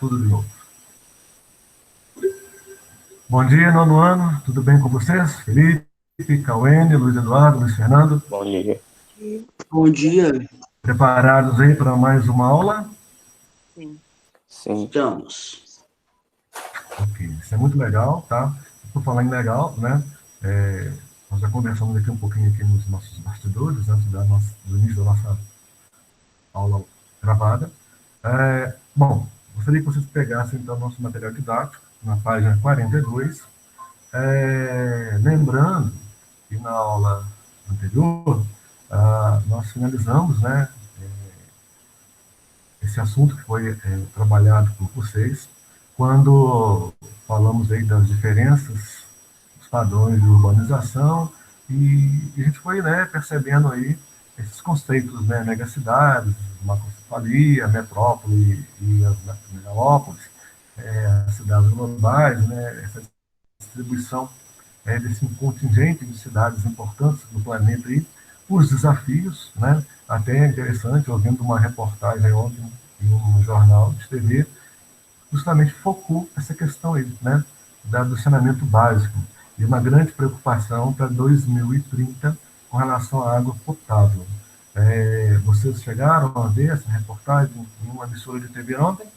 Tudo de novo. Bom dia, nono ano. Tudo bem com vocês? Felipe, Cauene, Luiz Eduardo, Luiz Fernando. Bom dia. Bom dia. Preparados aí para mais uma aula? Sim. Estamos. Ok, isso é muito legal, tá? Por falar em legal, né? Nós já conversamos aqui um pouquinho aqui nos nossos bastidores, antes do início da nossa aula gravada. Bom, gostaria que vocês pegassem então nosso material didático, na página 42. Lembrando que na aula anterior, nós finalizamos, né, esse assunto que foi trabalhado por vocês, quando falamos aí das diferenças, dos padrões de urbanização, e a gente foi, né, percebendo aí esses conceitos, né, megacidades, macrocefalia, metrópole e as megalópolis, as cidades globais, né, essa distribuição desse contingente de cidades importantes do planeta aí, os desafios, né? Até é interessante, ouvindo uma reportagem ontem em um jornal de TV, justamente focou essa questão aí, né? Do saneamento básico e uma grande preocupação para 2030 com relação à água potável. Vocês chegaram a ver essa reportagem em uma emissora de TV ontem?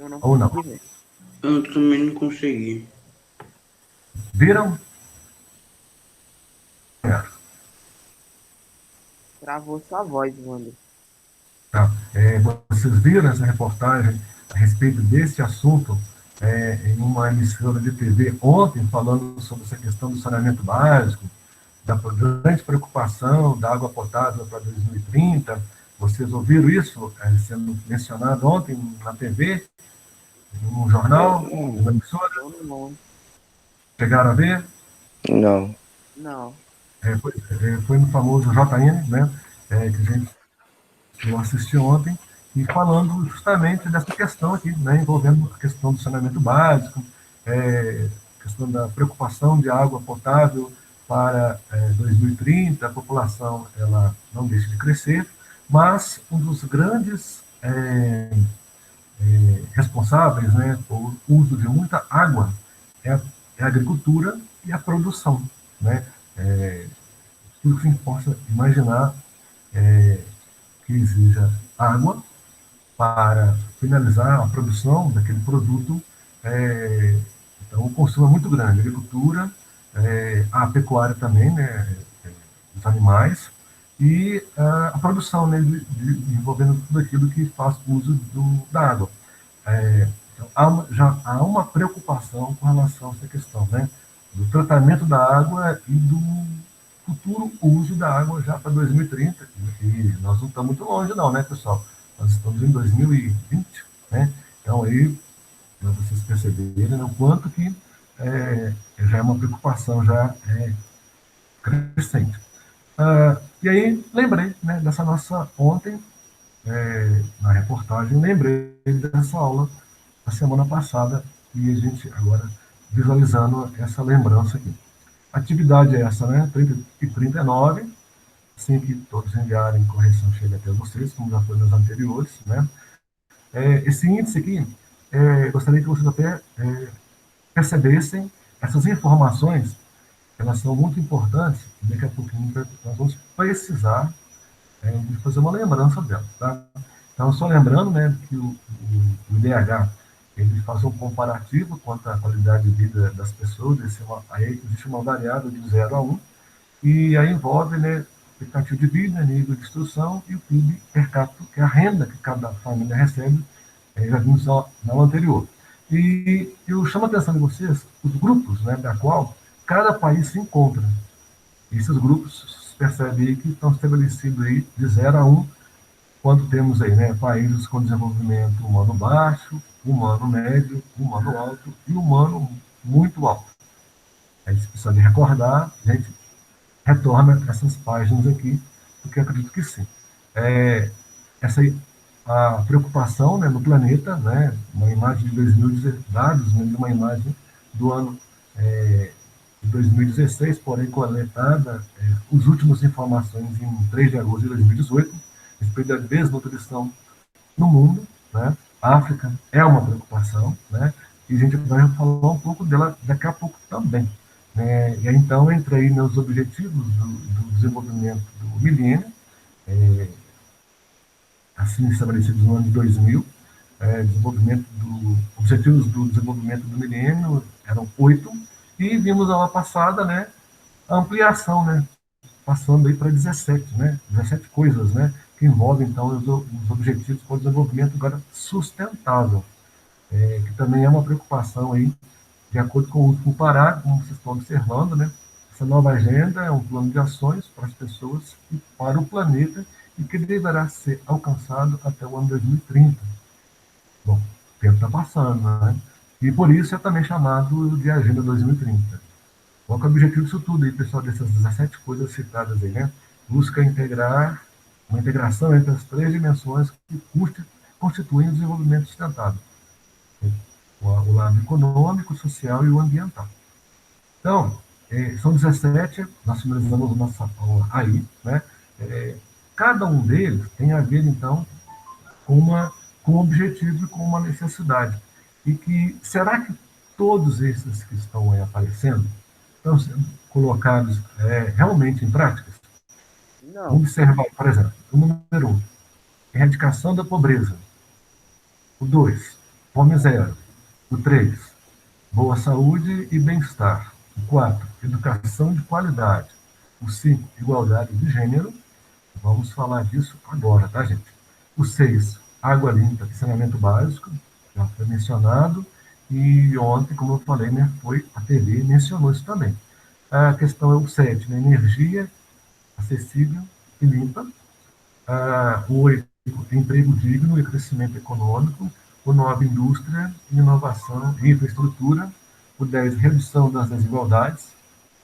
Eu não Ou não? consegui ver. Eu também não consegui. Viram? Travou sua voz, Wander. Tá. Vocês viram essa reportagem a respeito desse assunto em uma emissora de TV ontem, falando sobre essa questão do saneamento básico, da grande preocupação da água potável para 2030. Vocês ouviram isso sendo mencionado ontem na TV, num jornal, numa emissora? Não. Chegaram a ver? Não. Foi no famoso JN, né, que a gente eu assisti ontem, e falando justamente dessa questão aqui, né, envolvendo a questão do saneamento básico, questão da preocupação de água potável para 2030, a população ela não deixa de crescer, mas um dos grandes responsáveis, né, por uso de muita água é a agricultura e a produção, né, tudo que a gente possa imaginar que exija água para finalizar a produção daquele produto. Então, o consumo é muito grande. A agricultura, a pecuária também, né, os animais, e a produção, né, envolvendo tudo aquilo que faz uso da água. Então, já há uma preocupação com relação a essa questão, né, do tratamento da água e do futuro uso da água já para 2030, e nós não estamos muito longe não, né, pessoal? Nós estamos em 2020, né? Então, aí, para vocês perceberem, né, o quanto que já é uma preocupação já crescente. E aí, lembrei, né, dessa nossa, ontem, na reportagem, lembrei dessa aula da semana passada, e a gente agora visualizando essa lembrança aqui. A atividade é essa, né? 30 e 39, assim que todos enviarem correção chega até vocês, como já foi nos anteriores, né? Esse índice aqui, gostaria que vocês até percebessem essas informações, elas são muito importantes, e daqui a pouquinho nós vamos precisar de fazer uma lembrança delas, tá? Então, só lembrando, né, que o IDH, ele faz um comparativo quanto à qualidade de vida das pessoas, aí existe uma variável de 0 a 1, e aí envolve, né, expectativa de vida, nível de instrução e o PIB per capita, que é a renda que cada família recebe, já vimos na aula anterior. E eu chamo a atenção de vocês, os grupos, né, da qual cada país se encontra. E esses grupos, se percebe aí que estão estabelecidos aí de 0 a 1, quando temos aí, né, países com desenvolvimento humano baixo, humano médio, humano alto e humano muito alto. A gente precisa de recordar, a gente retorna essas páginas aqui, porque eu acredito que sim. Essa aí, a preocupação, né, no planeta, né, uma imagem de 2016, dados, né, de uma imagem do ano de 2016, porém coletada, as últimas informações em 3 de agosto de 2018, a respeito da desnutrição no mundo, né, A África é uma preocupação, né? E a gente vai falar um pouco dela daqui a pouco também. Né? E aí, então, eu entrei nos objetivos do desenvolvimento do milênio, assim estabelecidos no ano de 2000, objetivos do desenvolvimento do milênio eram 8, e vimos a aula passada, né, a ampliação, né, passando aí para 17, né, 17 coisas, né, que envolvem, então, os objetivos para o desenvolvimento agora sustentável, que também é uma preocupação aí, de acordo com o último parágrafo, como vocês estão observando, né, essa nova agenda é um plano de ações para as pessoas e para o planeta, e que deverá ser alcançado até o ano 2030. Bom, o tempo está passando, né? E por isso é também chamado de Agenda 2030. Qual que é o objetivo disso tudo aí, pessoal, dessas 17 coisas citadas aí, né? Busca integrar uma integração entre as três dimensões que constituem o desenvolvimento sustentável: o lado econômico, social e o ambiental. Então, são 17, nós finalizamos a nossa aula aí, né? Cada um deles tem a ver, então, com um objetivo e com uma necessidade. E que, será que todos esses que estão aí aparecendo estão sendo colocados realmente em práticas? Não. Vamos observar, por exemplo, o número 1, erradicação da pobreza. O 2, fome zero. O 3, boa saúde e bem-estar. O 4, educação de qualidade. O 5, igualdade de gênero. Vamos falar disso agora, tá, gente? O 6, água limpa, saneamento básico, já foi mencionado, e ontem, como eu falei, né, a TV mencionou isso também. A questão é o 7, né, energia acessível e limpa. O 8, emprego digno e crescimento econômico. O 9, indústria, inovação e infraestrutura. O 10, redução das desigualdades.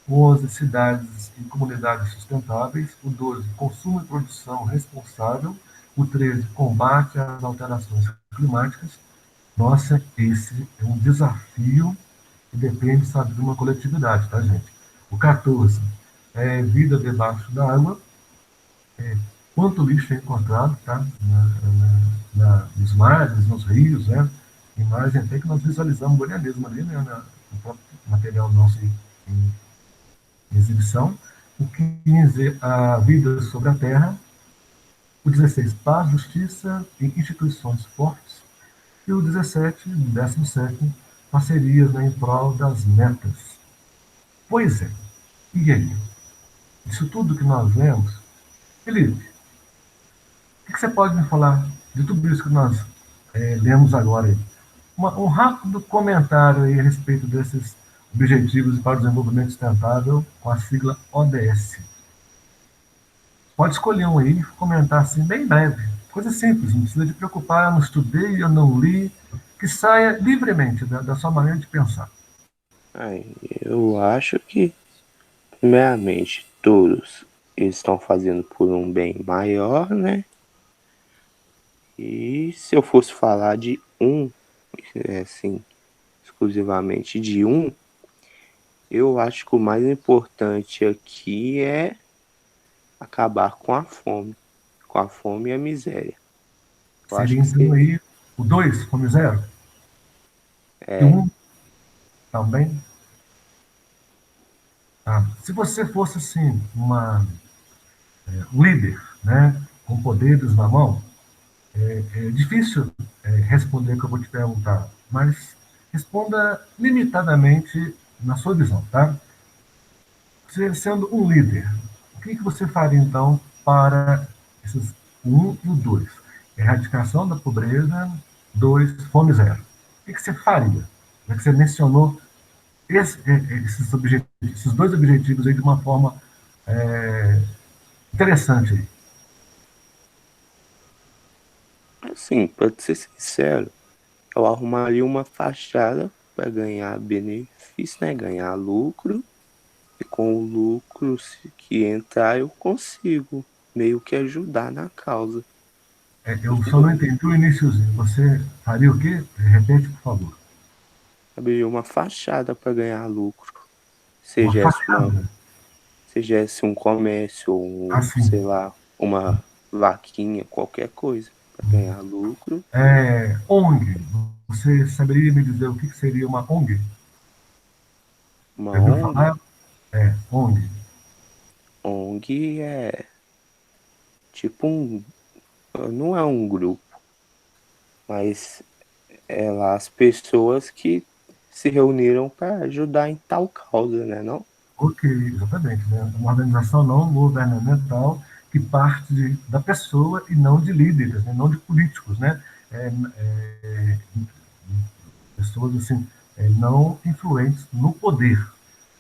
O 11, cidades e comunidades sustentáveis. O 12, consumo e produção responsável. O 13, combate às alterações climáticas. Nossa, esse é um desafio que depende, sabe, de uma coletividade, tá, gente? O 14, vida debaixo da água. Quanto lixo é encontrado, tá? Nos mares, nos rios, né? Imagem até que nós visualizamos agora mesmo ali, né? No próprio material nosso em exibição. O 15, a vida sobre a terra. O 16, paz, justiça e instituições fortes. E o 17, 17, parcerias, né, em prol das metas. Pois é. E aí? Isso tudo que nós lemos, Felipe, o que você pode me falar de tudo isso que nós lemos agora aí? Um rápido comentário aí a respeito desses Objetivos para o Desenvolvimento Sustentável, com a sigla ODS. Pode escolher um aí e comentar assim, bem breve. Coisa simples, não precisa de preocupar, eu não estudei, eu não li, que saia livremente da sua maneira de pensar. Eu acho que, primeiramente, todos eles estão fazendo por um bem maior, né? E se eu fosse falar de assim, exclusivamente de um, eu acho que o mais importante aqui é acabar com a fome e a miséria. Eu acho Seria que então seria, aí o 2, fome zero, e é, 1 também. Tá? Se você fosse assim, um líder, né, com poderes na mão, é difícil responder o que eu vou te perguntar, mas responda limitadamente na sua visão, tá? Você sendo um líder, o que você faria então para esses um e o 2? Erradicação da pobreza, 2, fome zero. O que você faria? Já que você mencionou esses dois objetivos aí de uma forma interessante aí. assim, para ser sincero, eu arrumaria uma fachada para ganhar benefício, né? Ganhar lucro. E com o lucro que entrar, eu consigo meio que ajudar na causa. Eu só não entendi o iníciozinho. Você faria o quê? Repete, por favor. Abrir uma fachada para ganhar lucro. Uma Seja esse, fachada. seja esse um comércio, ou Assim. sei lá, uma vaquinha, qualquer coisa, ganhar lucro. ONG. Você saberia me dizer o que seria uma ONG? Uma Já viu ONG, falar? ONG. ONG é tipo não é um grupo, mas é lá as pessoas que se reuniram para ajudar em tal causa, né, não? Ok, exatamente. Né? Uma organização não governamental que parte da pessoa e não de líderes, né? Não de políticos, né? É, é, pessoas assim, não influentes no poder,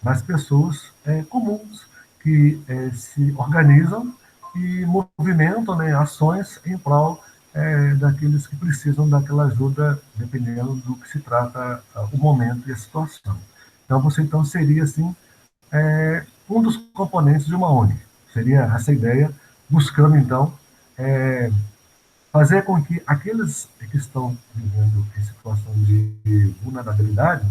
mas pessoas comuns que se organizam e movimentam, né, ações em prol daqueles que precisam daquela ajuda, dependendo do que se trata o momento e a situação. Então, você então seria assim um dos componentes de uma ONG. Seria essa ideia, buscando então é, fazer com que aqueles que estão vivendo em situação de vulnerabilidade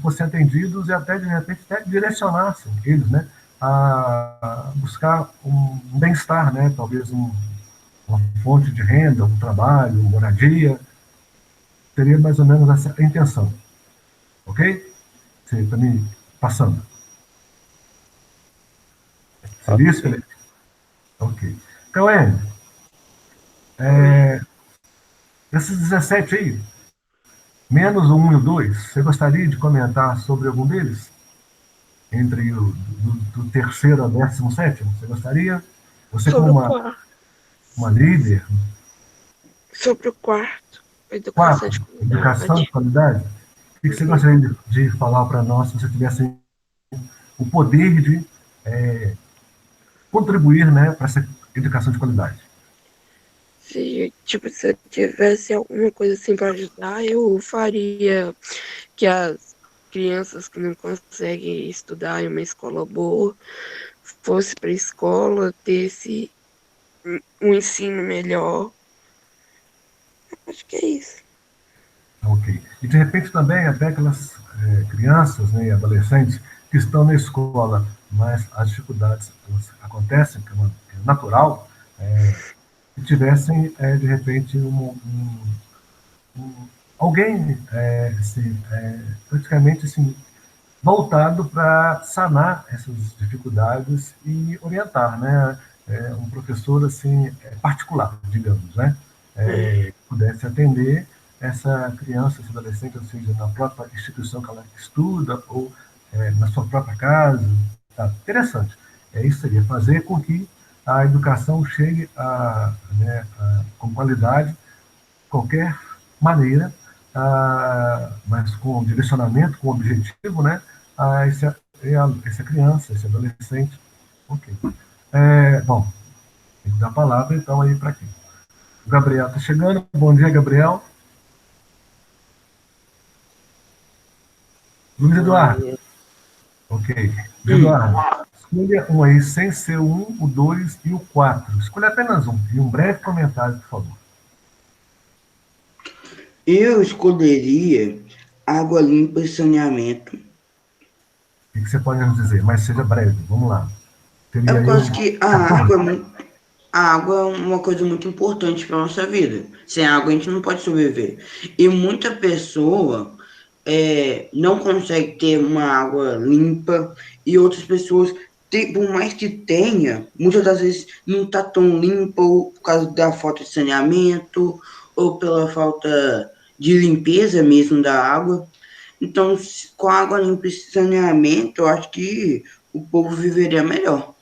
fossem atendidos e até, de repente, até direcionassem eles, né, a buscar um bem-estar, né, talvez uma fonte de renda, um trabalho, uma moradia. Seria mais ou menos essa a intenção. Ok? Você está me passando. Seria isso, Ok. Felipe? Ok. Cauê, Oi. esses 17 aí, menos o 1 e o 2, você gostaria de comentar sobre algum deles? Entre do terceiro ao 17º? Você gostaria? Você como Sobre o quarto. uma líder, Sobre o quarto. Educação de quatro, educação de qualidade. qualidade, o que você Uhum. gostaria de falar para nós se você tivesse o poder de contribuir, né, para essa educação de qualidade? Se eu tivesse alguma coisa assim para ajudar, eu faria que as crianças que não conseguem estudar em uma escola boa fosse para a escola, ter um ensino melhor. Acho que é isso. Ok. E de repente também até aquelas crianças, né, e adolescentes que estão na escola, mas as dificuldades elas acontecem, que é natural, que tivessem de repente alguém assim, praticamente assim, voltado para sanar essas dificuldades e orientar, né? Um professor assim particular, digamos, né? É. Pudesse atender essa criança, esse adolescente, ou seja, na própria instituição que ela estuda ou na sua própria casa. Tá? Interessante. Isso seria fazer com que a educação chegue com qualidade qualquer maneira, mas com direcionamento, com objetivo, né, a essa criança, esse adolescente. Ok. Bom, tem que dar a palavra então aí para quem? O Gabriel está chegando. Bom dia, Gabriel. Luiz Bom Eduardo. dia. Ok. Luiz Hum. Eduardo, escolha um aí, sem ser o 1, o 2 e o 4. Escolha apenas um. E um breve comentário, por favor. Eu escolheria água limpa e saneamento. O que você pode nos dizer? Mas seja breve. Vamos lá. É Teria por aí causa um que capítulo. a água é uma coisa muito importante para a nossa vida. Sem água a gente não pode sobreviver. E muita pessoa não consegue ter uma água limpa e outras pessoas, por mais que tenha, muitas das vezes não está tão limpa ou por causa da falta de saneamento ou pela falta de limpeza mesmo da água. Então, com água limpa e saneamento, eu acho que o povo viveria melhor.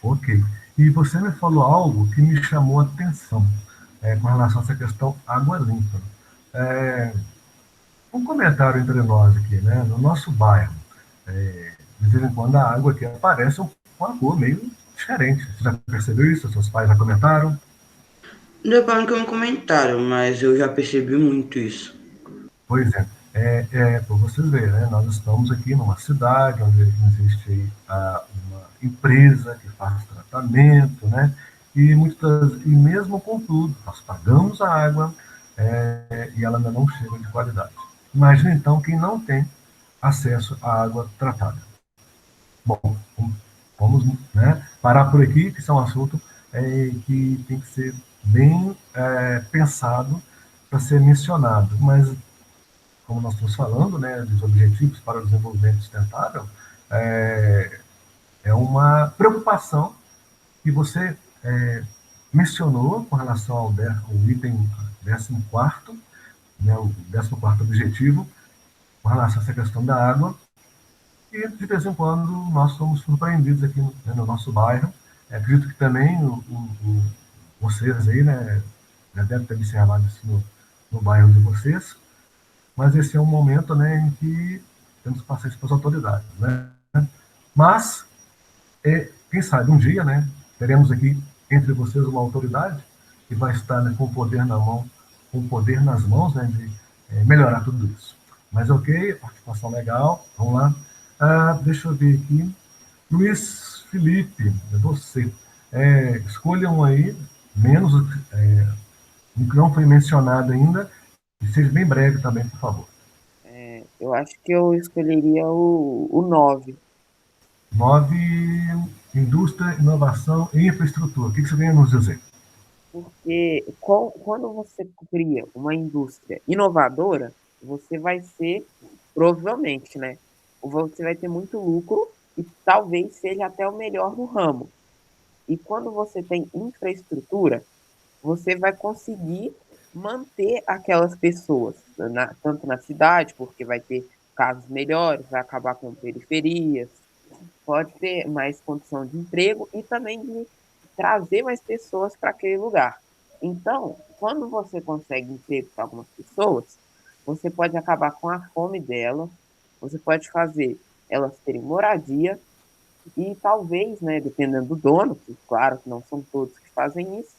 Ok. E você me falou algo que me chamou a atenção com relação a essa questão água limpa. É, um comentário entre nós aqui, né? No nosso bairro, de vez em quando a água aqui aparece com uma cor meio diferente. Você já percebeu isso? Seus pais já comentaram? Depois que eu não comentaram, mas eu já percebi muito isso. Pois é. Para vocês verem, né? Nós estamos aqui numa cidade onde existe aí, uma empresa que faz tratamento, né? E mesmo com tudo, nós pagamos a água e ela ainda não chega de qualidade. Imagina então quem não tem acesso à água tratada. Bom, vamos, né, parar por aqui, que isso é um assunto que tem que ser bem pensado para ser mencionado. Mas, como nós estamos falando, né, dos Objetivos para o Desenvolvimento Sustentável, é uma preocupação que você mencionou com relação ao item 14º, né, o 14º objetivo, com relação a essa questão da água, e de vez em quando nós somos surpreendidos aqui no nosso bairro. Acredito que também vocês aí, né, já devem ter observado isso no bairro de vocês, mas esse é um momento, né, em que temos que passar isso para as autoridades, né? Mas, quem sabe um dia, né, teremos aqui entre vocês uma autoridade que vai estar, né, com o poder na mão, com o poder nas mãos, né, de melhorar tudo isso. Mas ok, participação legal, vamos lá. Deixa eu ver aqui. Luiz Felipe, você. Escolham aí, menos o que não foi mencionado ainda, e seja bem breve também, por favor. Eu acho que eu escolheria o 9. 9, indústria, inovação e infraestrutura. O que você vem a nos dizer? Porque quando você cria uma indústria inovadora, você vai ser, provavelmente, né? Você vai ter muito lucro e talvez seja até o melhor no ramo. E quando você tem infraestrutura, você vai conseguir manter aquelas pessoas, tanto na cidade, porque vai ter casas melhores, vai acabar com periferias, pode ter mais condição de emprego e também de trazer mais pessoas para aquele lugar. Então, quando você consegue emprego para algumas pessoas, você pode acabar com a fome delas, você pode fazer elas terem moradia e talvez, né, dependendo do dono, que claro que não são todos que fazem isso,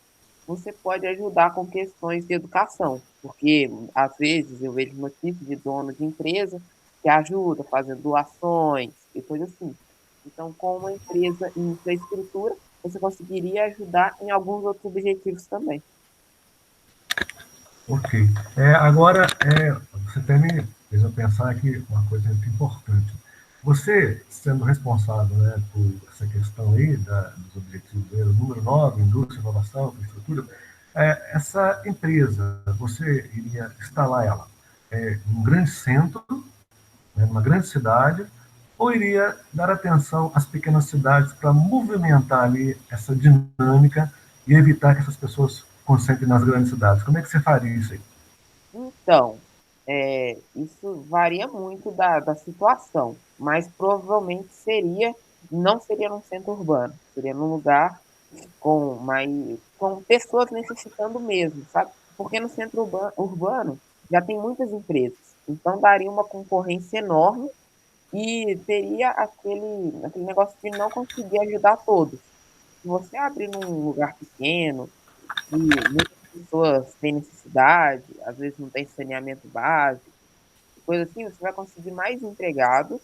você pode ajudar com questões de educação, porque às vezes eu vejo notícias de dono de empresa que ajuda fazendo doações e coisas assim. Então, com uma empresa em infraestrutura, você conseguiria ajudar em alguns outros objetivos também. Ok. Agora, você tem me fez eu pensar aqui uma coisa muito importante. Você, sendo responsável, né, por essa questão aí dos objetivos, o número 9, indústria, inovação, infraestrutura, essa empresa, você iria instalar ela em um grande centro, né, numa grande cidade, ou iria dar atenção às pequenas cidades para movimentar ali essa dinâmica e evitar que essas pessoas concentrem nas grandes cidades? Como é que você faria isso aí? Então, isso varia muito da situação, mas provavelmente não seria num centro urbano, seria num lugar com pessoas necessitando mesmo, sabe? Porque no centro urbano já tem muitas empresas, então daria uma concorrência enorme e teria aquele negócio de não conseguir ajudar todos. Se você abrir num lugar pequeno, e muitas pessoas têm necessidade, às vezes não tem saneamento básico, coisa assim, você vai conseguir mais empregados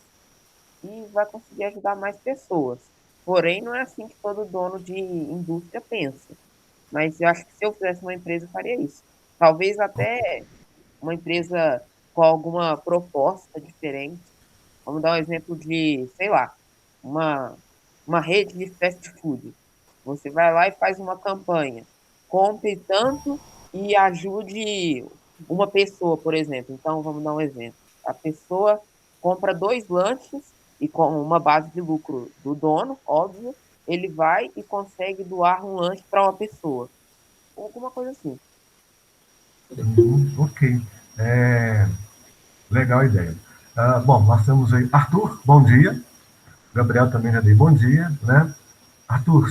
e vai conseguir ajudar mais pessoas. Porém, não é assim que todo dono de indústria pensa. Mas eu acho que se eu fizesse uma empresa, eu faria isso. Talvez até uma empresa com alguma proposta diferente. Vamos dar um exemplo de, sei lá, uma, uma rede de fast food. Você vai lá e faz uma campanha. Compre tanto e ajude uma pessoa, por exemplo. Então, vamos dar um exemplo. A pessoa compra 2 lanches e com uma base de lucro do dono, óbvio, ele vai e consegue doar um lanche para uma pessoa. Alguma coisa assim. Ok. Legal a ideia. Bom, nós temos aí Arthur, bom dia. Gabriel também já dei bom dia, né? Arthur,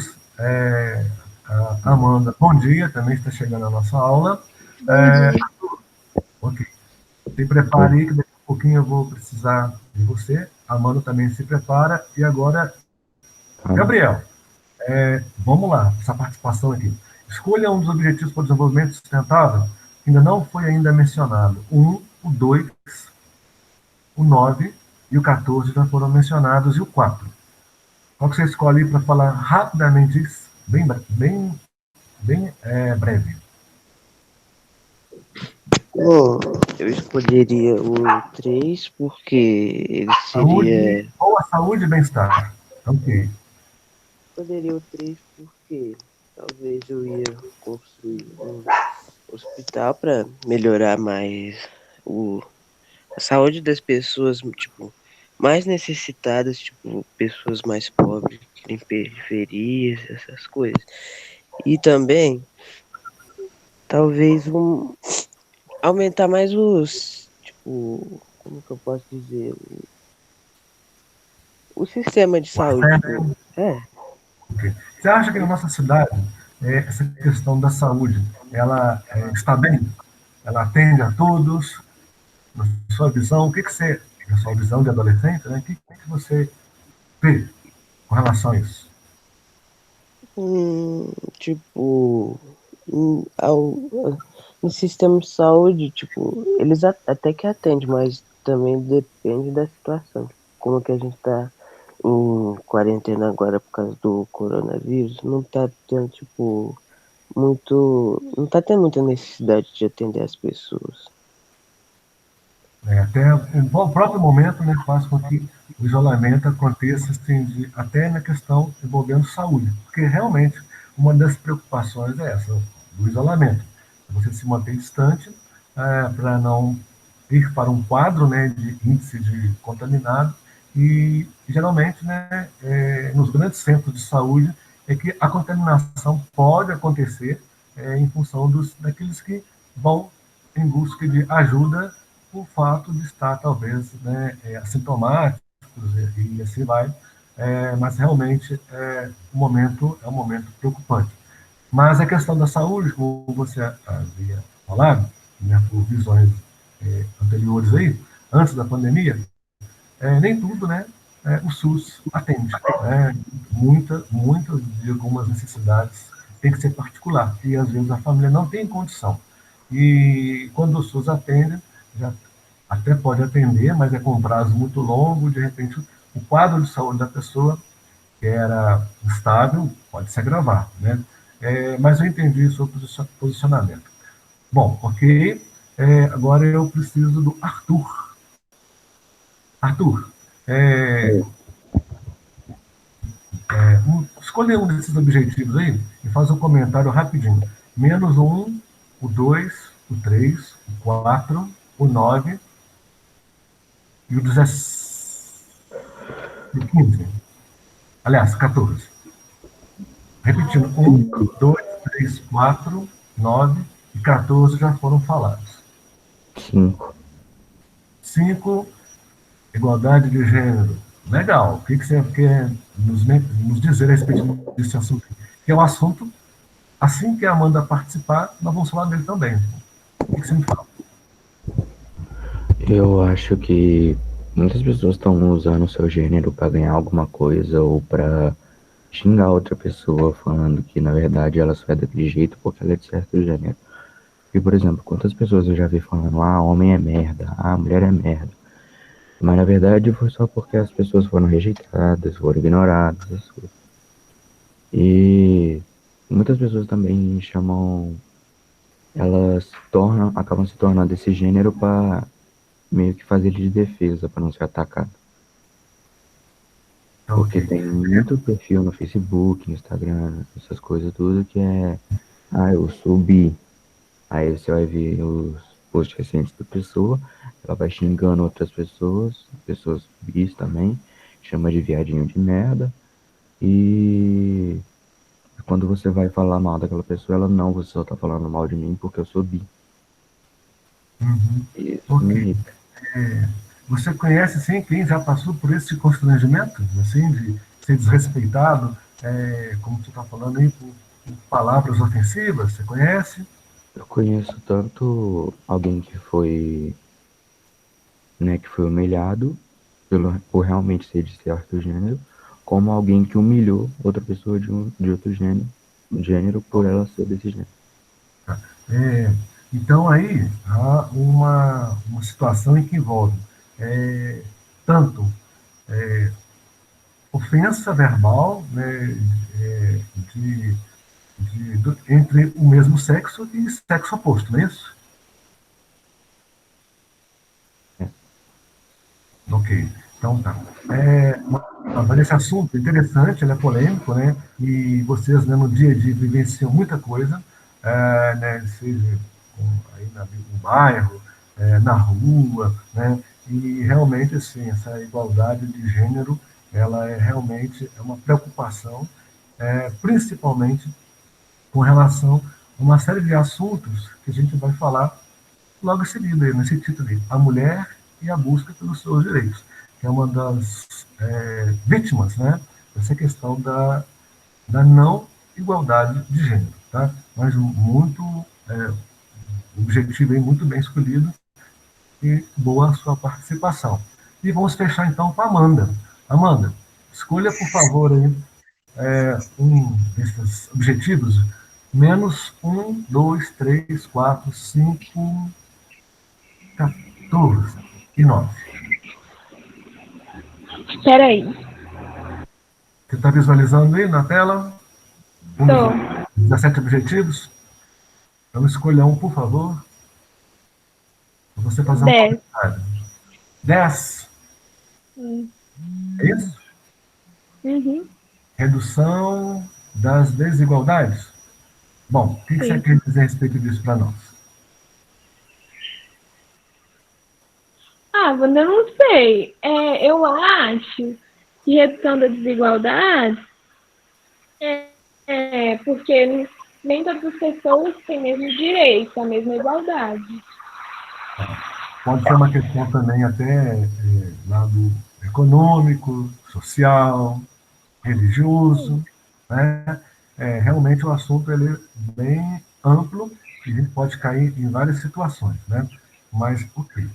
Amanda, bom dia, também está chegando a nossa aula. Ok. Se prepare aí, que daqui a pouquinho eu vou precisar de você. A Amanda também se prepara. E agora, Gabriel, vamos lá, essa participação aqui. Escolha um dos objetivos para o desenvolvimento sustentável que ainda não foi ainda mencionado. O 2, o 9 e o 14 já foram mencionados, e o 4. Qual que você escolhe para falar rapidamente isso? Bem breve. Eu escolheria o 3 porque ele Saúde, seria. ou a saúde e bem-estar. Ok. Escolheria o 3 porque Talvez eu ia construir um hospital para melhorar mais a saúde das pessoas, tipo, mais necessitadas, tipo, pessoas mais pobres, que em periferias, essas coisas. E também, talvez, aumentar mais tipo, como que eu posso dizer? O sistema de saúde, tipo, Ok. Você acha que na nossa cidade essa questão da saúde ela está bem? Ela atende a todos? Na sua visão, o que que você, na sua visão de adolescente, né, o que você vê com relação a isso? tipo, no sistema de saúde, tipo, eles até que atendem, mas também depende da situação. Como que a gente tá em quarentena agora por causa do coronavírus, não tá tendo, tipo, não tá tendo muita necessidade de atender as pessoas. Até o próprio momento, né, faz com que o isolamento aconteça assim, até na questão envolvendo saúde, porque realmente uma das preocupações é essa, do isolamento. Você se manter distante para não ir para um quadro, né, de índice de contaminado e geralmente, né, nos grandes centros de saúde é que a contaminação pode acontecer em função daqueles que vão em busca de ajuda o fato de estar, talvez, né, assintomáticos e assim vai, mas realmente é um momento preocupante. Mas a questão da saúde, como você havia falado, né, por visões anteriores aí, antes da pandemia, nem tudo, né, o SUS atende. Né? Muitas de algumas necessidades tem que ser particular, e às vezes a família não tem condição. E quando o SUS atende, já até pode atender, mas é com prazo muito longo, de repente o quadro de saúde da pessoa, que era estável, pode se agravar, né? Mas eu entendi o seu posicionamento. Bom, ok, agora eu preciso do Arthur. Arthur, é, escolha um desses objetivos aí e faz um comentário rapidinho. Menos o 1, o 2, o 3, o 4, o 9 e o 17, o 15. Aliás, 14. Repetindo, 1, 2, 3, 4, 9 e 14 já foram falados. 5. 5, igualdade de gênero. Legal. O que você quer nos dizer a respeito desse assunto? Que é um assunto, assim que a Amanda participar, nós vamos falar dele também. O que você me fala? Eu acho que muitas pessoas estão usando o seu gênero para ganhar alguma coisa ou para xingar outra pessoa, falando que na verdade ela só é daquele jeito porque ela é de certo gênero. E, por exemplo, quantas pessoas eu já vi falando, homem é merda, mulher é merda. Mas na verdade foi só porque as pessoas foram rejeitadas, foram ignoradas, essas coisas. E muitas pessoas também chamam, acabam se tornando esse gênero para meio que fazer ele de defesa, para não ser atacado. Porque Ok. tem muito perfil no Facebook, no Instagram, essas coisas tudo que é, eu sou bi. Aí você vai ver os posts recentes da pessoa, ela vai xingando outras pessoas bis também, chama de viadinho de merda, e quando você vai falar mal daquela pessoa, ela não, você só tá falando mal de mim porque eu sou bi. Uhum. E isso me Ok. irrita. Você conhece, assim, quem já passou por esse constrangimento, assim, de ser desrespeitado, como você está falando aí, por palavras ofensivas? Você conhece? Eu conheço tanto alguém que foi, né, que foi humilhado por realmente ser de certo gênero, como alguém que humilhou outra pessoa de outro gênero por ela ser desse gênero. É, então, aí há uma situação em que envolve tanto ofensa verbal, né, é, de, entre o mesmo sexo e sexo oposto, não é isso? É. Ok, então tá. É, Mas esse assunto é interessante, ele é polêmico, né? E vocês, né, no dia a dia, vivenciam muita coisa, né, seja aí no bairro, na rua, né? E realmente, assim, essa igualdade de gênero, ela é realmente uma preocupação, principalmente com relação a uma série de assuntos que a gente vai falar logo em seguida, nesse título aí, A Mulher e a Busca pelos Seus Direitos, que é uma das vítimas, né, dessa questão da não igualdade de gênero. Tá? Mas muito objetivo aí, muito bem escolhido, e boa a sua participação. E vamos fechar então com a Amanda. Amanda, escolha, por favor, aí, um desses objetivos, menos 14 e 9. Espera aí. Você está visualizando aí na tela? Um Tô. dos 17 objetivos? Então escolha um, por favor, para você fazer um 10. comentário. 10. É isso? Uhum. Redução das desigualdades? Bom, o que você Sim. quer dizer a respeito disso para nós? Wanda, eu não sei. Eu acho que redução da desigualdade porque nem todas as pessoas têm o mesmo direito, a mesma igualdade. Pode ser uma questão também até lado econômico, social, religioso, né? Realmente o assunto ele é bem amplo e a gente pode cair em várias situações, né? Mas ok.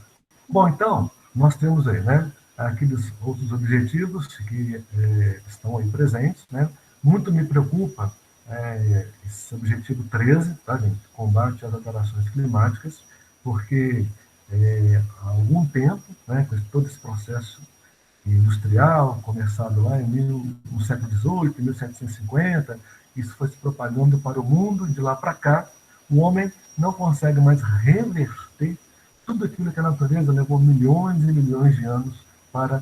Bom, então nós temos aí, né? Aqueles outros objetivos que estão aí presentes, né? Muito me preocupa esse objetivo 13, tá, gente? Combate às alterações climáticas, porque há algum tempo, né, com todo esse processo industrial, começado lá no século XVIII, 1750, isso foi se propagando para o mundo, e de lá para cá, o homem não consegue mais reverter tudo aquilo que a natureza levou milhões e milhões de anos para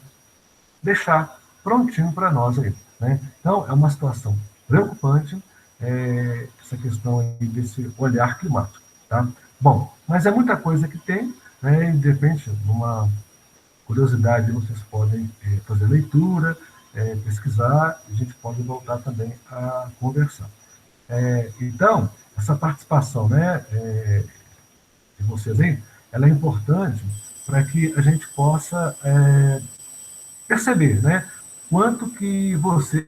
deixar prontinho para nós aí, né? Então, é uma situação preocupante, essa questão aí desse olhar climático, tá? Bom, mas é muita coisa que tem, né? E de repente, numa curiosidade, vocês podem fazer leitura, pesquisar, e a gente pode voltar também a conversar. Então, essa participação, né, de vocês aí, ela é importante para que a gente possa perceber, né, quanto que vocês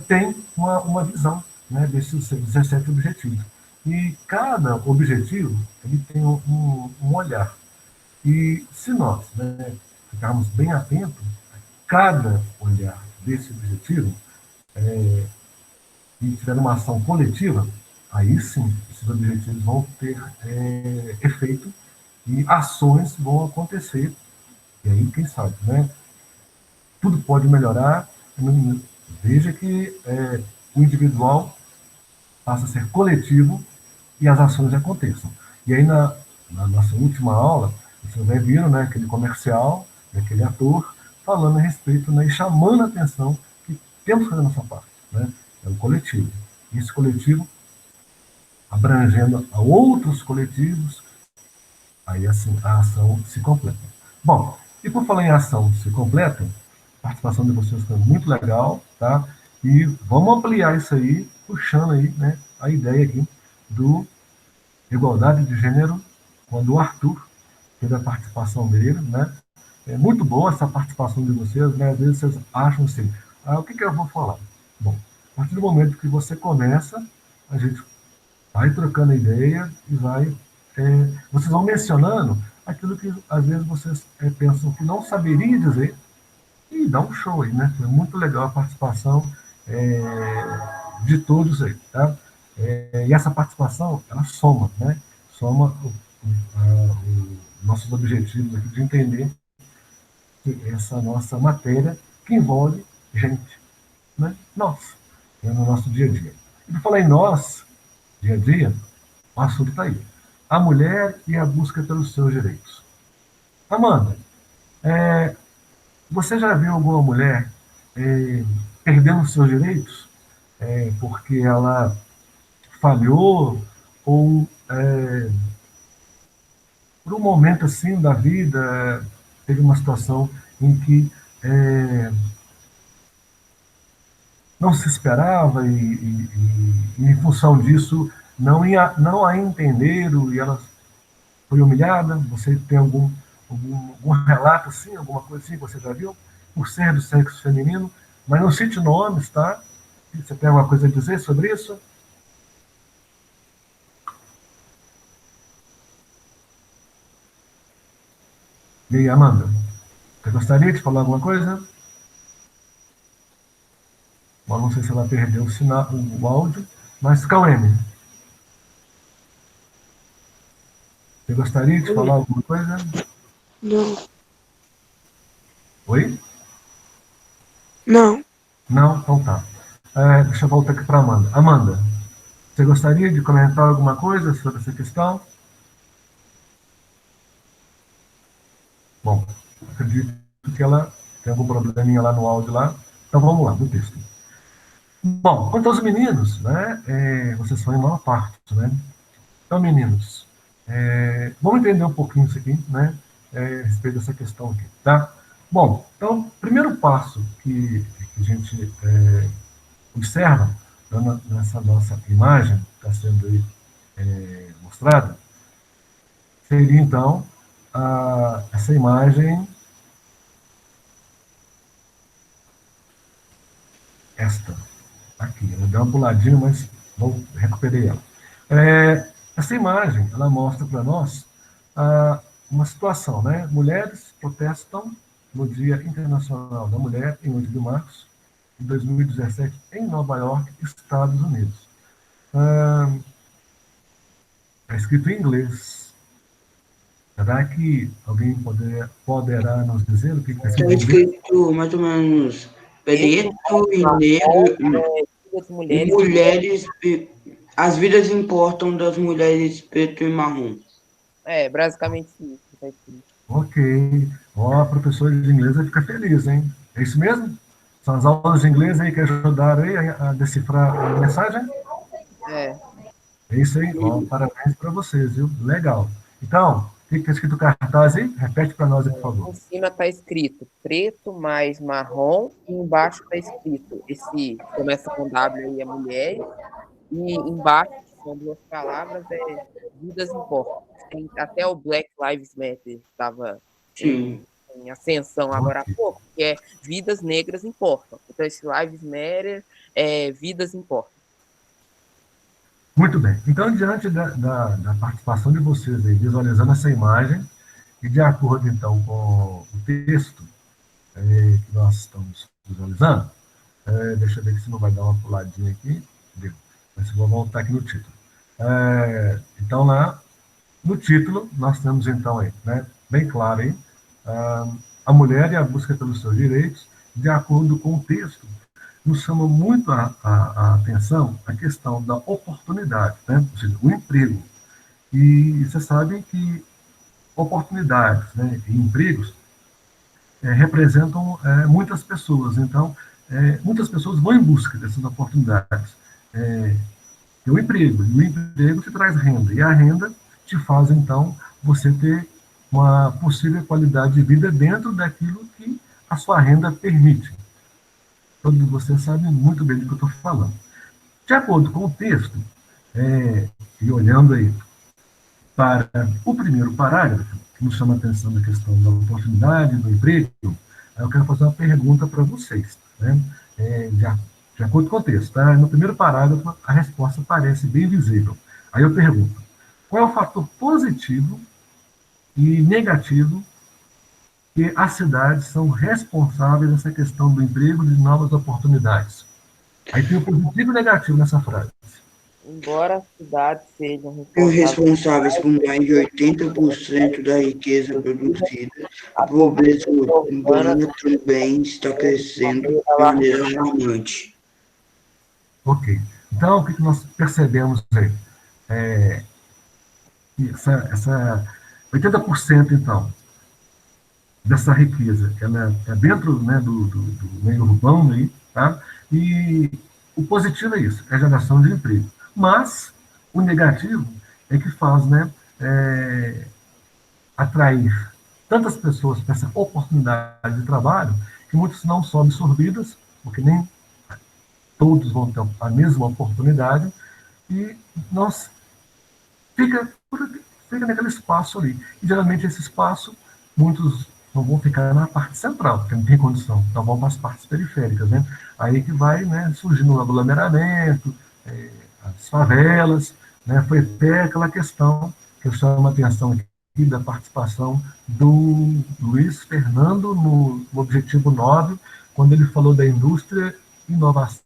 têm uma visão, né, desses 17 objetivos. E cada objetivo ele tem um olhar. E se nós, né, ficarmos bem atentos a cada olhar desse objetivo e tiver uma ação coletiva, aí sim esses objetivos vão ter efeito e ações vão acontecer. E aí, quem sabe, né? Tudo pode melhorar. Veja que o individual passa a ser coletivo e as ações aconteçam. E aí, na nossa última aula, vocês já viram, né, aquele comercial, daquele ator, falando a respeito, né, e chamando a atenção que temos que fazer a nossa parte, né? É o coletivo. E esse coletivo, abrangendo a outros coletivos, aí assim, a ação se completa. Bom, e por falar em ação se completa, a participação de vocês foi muito legal, tá? E vamos ampliar isso aí, puxando aí, né, a ideia aqui do igualdade de gênero, quando o Arthur teve a participação dele, né? É muito boa essa participação de vocês, né? Às vezes vocês acham assim, o que eu vou falar? Bom, a partir do momento que você começa, a gente vai trocando ideia e vai... vocês vão mencionando aquilo que às vezes vocês pensam que não saberia dizer e dá um show aí, né? Foi muito legal a participação de todos aí, tá? E essa participação, ela soma, né? Soma nossos objetivos aqui de entender essa nossa matéria que envolve gente, né? Nós, no nosso dia a dia. E por falar em nós, dia a dia, o assunto está aí. A mulher e a busca pelos seus direitos. Amanda, Você já viu alguma mulher perdendo seus direitos porque ela falhou ou por um momento assim da vida teve uma situação em que não se esperava e em função disso não a entenderam e ela foi humilhada? Você tem algum relato assim, alguma coisa assim que você já viu? Por ser do sexo feminino, mas não cite nomes, tá? Você tem alguma coisa a dizer sobre isso? E aí, Amanda, você gostaria de falar alguma coisa? Bom, não sei se ela perdeu o sinal, o áudio, mas Cauene, você gostaria de falar alguma coisa? Não, Oi? não. Não? Então tá. Deixa eu voltar aqui para Amanda. Amanda, você gostaria de comentar alguma coisa sobre essa questão? Bom, acredito que ela tem algum probleminha lá no áudio lá. Então vamos lá, no texto. Bom, quanto aos meninos, né? Vocês são em maior parte, né? Então, meninos, vamos entender um pouquinho isso aqui, né? A respeito dessa questão aqui, tá? Bom, então, o primeiro passo que a gente observa nessa nossa imagem que está sendo aí, mostrada seria, então, essa imagem, esta, aqui. Eu dei uma puladinha, mas recuperei ela. Essa imagem, ela mostra para nós uma situação, né? Mulheres protestam no Dia Internacional da Mulher, em 8 de março de 2017, em Nova York, Estados Unidos. É escrito em inglês. Será que alguém poderá nos dizer o que está Está escrito em inglês? escrito mais ou menos Preto, preto e marrom, negro das e mulheres. mulheres. As vidas importam das mulheres preto e marrom. Basicamente isso. Tá escrito. Ok. Ó, a professora de inglês vai ficar feliz, hein? É isso mesmo? São as aulas de inglês aí que ajudaram aí a decifrar a mensagem? É. É isso aí. Ó, parabéns para vocês, viu? Legal. Então, o que está escrito no cartaz aí? Repete para nós, por favor. Em cima está escrito preto mais marrom, e embaixo está escrito, esse começa com W aí é mulheres, e embaixo, que são duas palavras, é vidas importam. Tem até o Black Lives Matter estava Sim. em ascensão agora há pouco, que é vidas negras importam. Então, esse Lives Matter é vidas importam. Muito bem. Então, diante da participação de vocês aí, visualizando essa imagem, e de acordo, então, com o texto que nós estamos visualizando, deixa eu ver se não vai dar uma puladinha aqui. Deu. Mas eu vou voltar aqui no título. Então, lá no título, nós temos, então, aí, né, bem claro aí, a mulher e a busca pelos seus direitos, de acordo com o texto, nos chama muito a atenção a questão da oportunidade, né? Ou seja, o emprego. E você sabe que oportunidades, né, e empregos representam muitas pessoas. Então, muitas pessoas vão em busca dessas oportunidades. O emprego. E o emprego te traz renda. E a renda te faz, então, você ter uma possível qualidade de vida dentro daquilo que a sua renda permite. Todos vocês sabem muito bem do que eu estou falando. De acordo com o texto, e olhando aí para o primeiro parágrafo, que nos chama a atenção da questão da oportunidade, do emprego, eu quero fazer uma pergunta para vocês, né? De acordo com o texto, tá? No primeiro parágrafo, a resposta parece bem visível. Aí eu pergunto, qual é o fator positivo e negativo que as cidades são responsáveis nessa questão do emprego e de novas oportunidades? Aí tem o positivo e negativo nessa frase. Embora as cidades sejam responsáveis por mais de 80% da riqueza produzida, a pobreza urbana também está crescendo de maneira alarmante. Ok. Então, o que nós percebemos aí? Essa 80%, então, dessa riqueza, ela é dentro, né, do meio urbano aí, tá? E o positivo é isso, é a geração de emprego. Mas o negativo é que faz, né, atrair tantas pessoas para essa oportunidade de trabalho que muitas não são absorvidas, porque nem todos vão ter a mesma oportunidade, e nós fica, fica naquele espaço ali. E geralmente esse espaço, muitos não vão ficar na parte central, porque não tem condição, então vão para as partes periféricas, né? Aí que vai, né, surgindo o aglomeramento, as favelas, né? Foi até aquela questão que eu chamo a atenção aqui da participação do Luiz Fernando no Objetivo 9, quando ele falou da indústria, inovação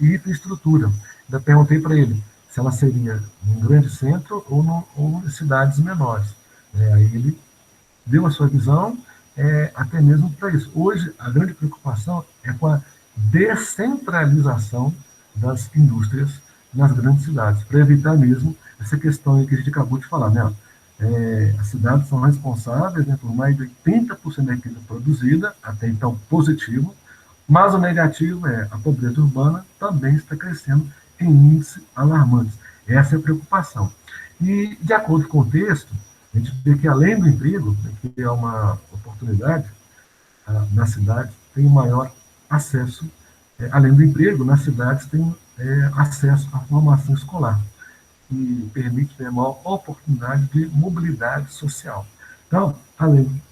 e infraestrutura. Ainda perguntei para ele se ela seria num grande centro ou em cidades menores. Aí ele deu a sua visão, até mesmo para isso. Hoje, a grande preocupação é com a descentralização das indústrias nas grandes cidades, para evitar mesmo essa questão que a gente acabou de falar, né? As cidades são responsáveis, né, por mais de 80% da riqueza produzida, até então positivo, mas o negativo é a pobreza urbana também está crescendo em índices alarmantes. Essa é a preocupação. E, de acordo com o texto, a gente vê que, além do emprego, né, que é uma oportunidade, na cidade tem maior acesso, além do emprego, nas cidades tem acesso à formação escolar, que permite ter maior oportunidade de mobilidade social. Então, além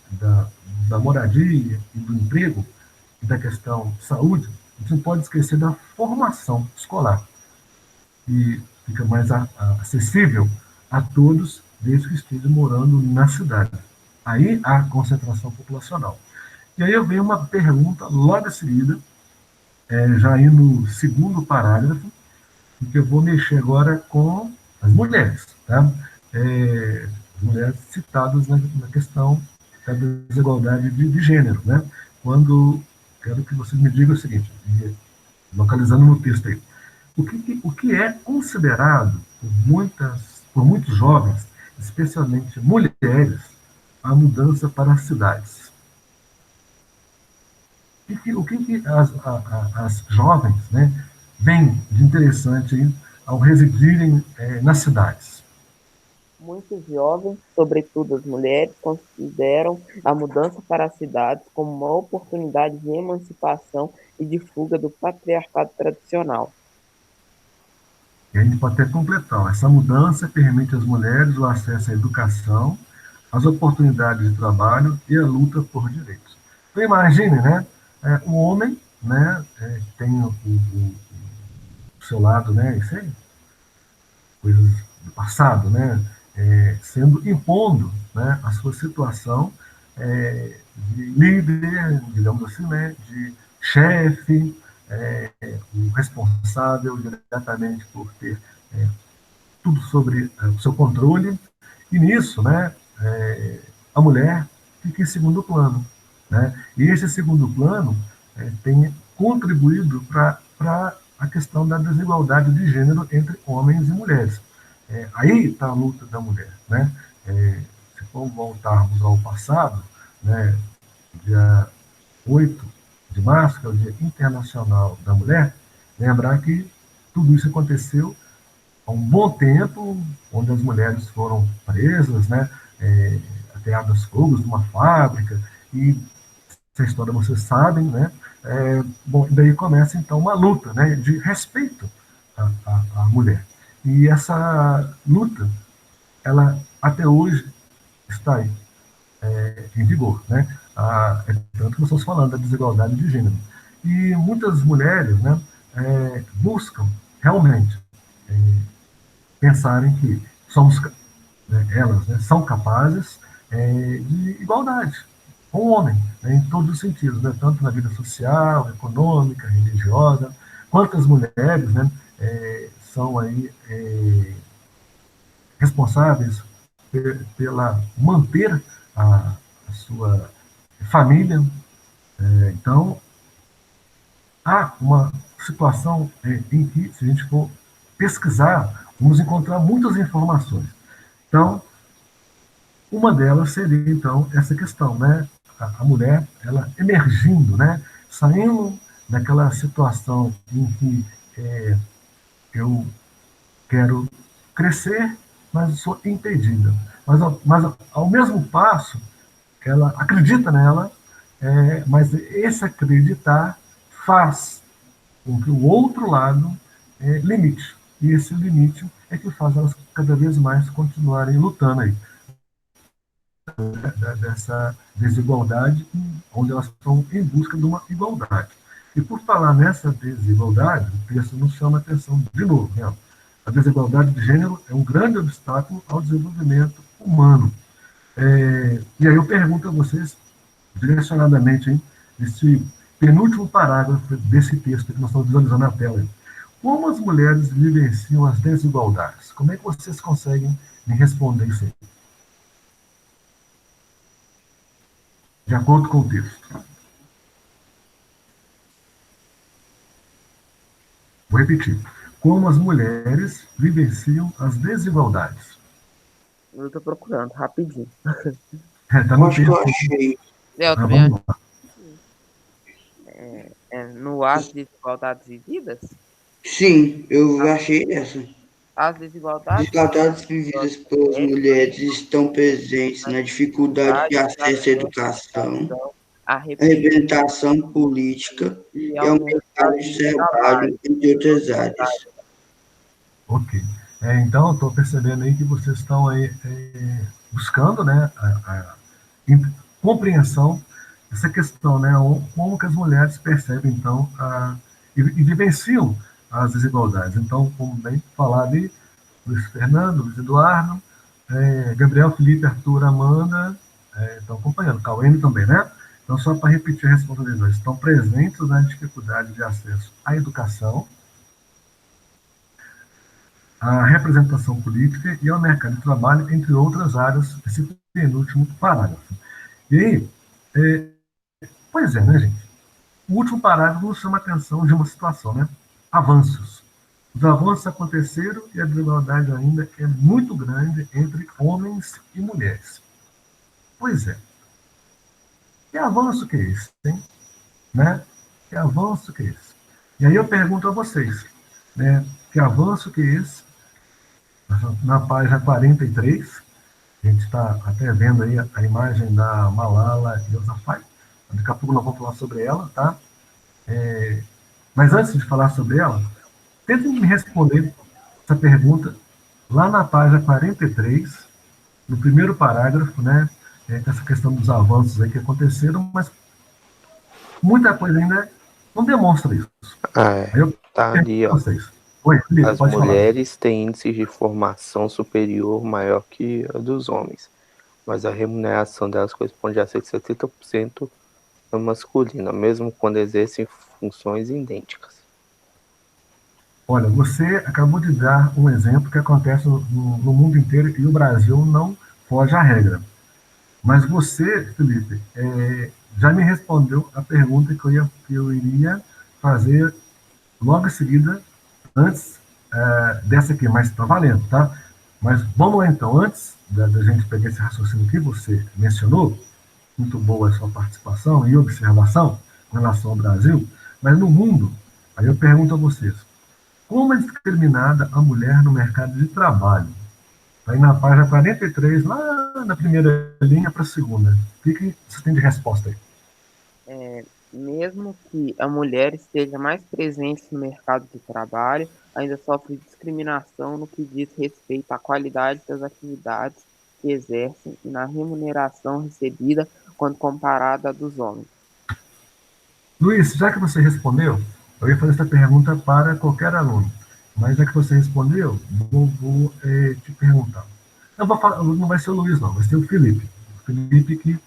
da moradia e do emprego, e da questão de saúde, a gente não pode esquecer da formação escolar, e fica mais acessível a todos, desde que estejam morando na cidade. Aí há concentração populacional. E aí eu venho uma pergunta logo em seguida, já aí no segundo parágrafo, em que eu vou mexer agora com as mulheres, tá? As mulheres citadas na questão da desigualdade de gênero, né? Quando quero que vocês me digam o seguinte, localizando no texto aí, o que é considerado por muitos jovens, especialmente mulheres, a mudança para as cidades? O que as jovens, né, veem de interessante aí ao residirem nas cidades? Muitos jovens, sobretudo as mulheres, consideram a mudança para as cidades como uma oportunidade de emancipação e de fuga do patriarcado tradicional. E a gente pode até completar. Essa mudança permite às mulheres o acesso à educação, às oportunidades de trabalho e a luta por direitos. Então, imagine, né? O homem, né, tem o seu lado, né? Isso aí, coisas do passado, né? Sendo impondo, né, a sua situação de líder, digamos assim, né, de chefe, o responsável diretamente por ter tudo sobre o seu controle, e nisso, né, a mulher fica em segundo plano, né? E esse segundo plano tem contribuído para a questão da desigualdade de gênero entre homens e mulheres. Aí está a luta da mulher, né? Se voltarmos ao passado, né, dia 8 de março, que é o Dia Internacional da Mulher, lembrar que tudo isso aconteceu há um bom tempo, onde as mulheres foram presas, né, ateadas fogos numa fábrica, e essa história vocês sabem, né? Bom, daí começa então uma luta, né, de respeito à mulher. E essa luta, ela até hoje está aí, em vigor, né? Tanto que nós estamos falando da desigualdade de gênero. E muitas mulheres, né, buscam realmente pensarem que somos, né, elas, né, são capazes de igualdade com o homem, né, em todos os sentidos, né, tanto na vida social, econômica, religiosa. Quantas mulheres, né, são aí responsáveis pela manter a sua família. Então, há uma situação em que, se a gente for pesquisar, vamos encontrar muitas informações. Então, uma delas seria, então, essa questão, né? a mulher, ela emergindo, né? Saindo daquela situação em que eu quero crescer, mas sou impedida. Mas ao mesmo passo, ela acredita nela, mas esse acreditar faz com que o outro lado limite. E esse limite é que faz elas cada vez mais continuarem lutando aí, dessa desigualdade, onde elas estão em busca de uma igualdade. E por falar nessa desigualdade, o texto nos chama a atenção de novo. Né? A desigualdade de gênero é um grande obstáculo ao desenvolvimento humano. E aí eu pergunto a vocês, direcionadamente, hein, esse penúltimo parágrafo desse texto que nós estamos visualizando na tela. Como as mulheres vivenciam as desigualdades? Como é que vocês conseguem me responder isso aí? De acordo com o texto. Vou repetir. Como as mulheres vivenciam as desigualdades? Eu estou procurando, rapidinho. Tá no Acho que eu texto. achei. Eu também Vamos lá. no As Desigualdades Vividas? Sim, eu achei essa. As desigualdades Desigualdades vividas pelas mulheres estão presentes na dificuldade de acesso à educação, a a representação política e e ao mercado de trabalho, entre outras áreas. Ok. Então, estou percebendo aí que vocês estão aí buscando, né, a compreensão dessa questão, né, como que as mulheres percebem, então, e vivenciam as desigualdades. Então, como bem falar ali, Luiz Fernando, Luiz Eduardo, Gabriel, Felipe, Arthur, Amanda, estão acompanhando, Cauene também, né? Então, só para repetir a resposta deles, eles estão presentes na dificuldade de acesso à educação, à representação política e ao mercado de trabalho, entre outras áreas, esse penúltimo parágrafo. E aí, pois é, né, gente? O último parágrafo nos chama a atenção de uma situação, né? Avanços. Os avanços aconteceram e a desigualdade ainda é muito grande entre homens e mulheres. Pois é. Que avanço que é esse, hein? Né? Que avanço que é esse? E aí eu pergunto a vocês, né? Que avanço que é esse? Na página 43, a gente está até vendo aí a imagem da Malala Yousafzai. Daqui a pouco nós vamos falar sobre ela, tá? Mas antes de falar sobre ela, tentem me responder essa pergunta lá na página 43, no primeiro parágrafo, né? Essa questão dos avanços aí que aconteceram, mas muita coisa ainda não demonstra isso. Aí eu Tá ali, ó. vocês. Oi, Felipe, As pode mulheres têm índices de formação superior maior que a dos homens, mas a remuneração delas corresponde a cerca de 70% masculina, mesmo quando exercem funções idênticas. Olha, você acabou de dar um exemplo que acontece no mundo inteiro e o Brasil não foge à regra. Mas você, Felipe, já me respondeu a pergunta que eu iria fazer logo em seguida, antes dessa aqui, mas está valendo, tá? Mas vamos lá então, antes da gente pegar esse raciocínio que você mencionou, muito boa a sua participação e observação com relação ao Brasil, mas no mundo, aí eu pergunto a vocês, como é discriminada a mulher no mercado de trabalho? Aí na página 43, lá na primeira linha para a segunda. O que você tem de resposta aí? Mesmo que a mulher esteja mais presente no mercado de trabalho, ainda sofre discriminação no que diz respeito à qualidade das atividades que exercem e na remuneração recebida quando comparada à dos homens. Luiz, já que você respondeu, eu ia fazer essa pergunta para qualquer aluno, mas já que você respondeu, vou te perguntar. Não vai ser o Luiz, não, vai ser o Felipe. O Felipe que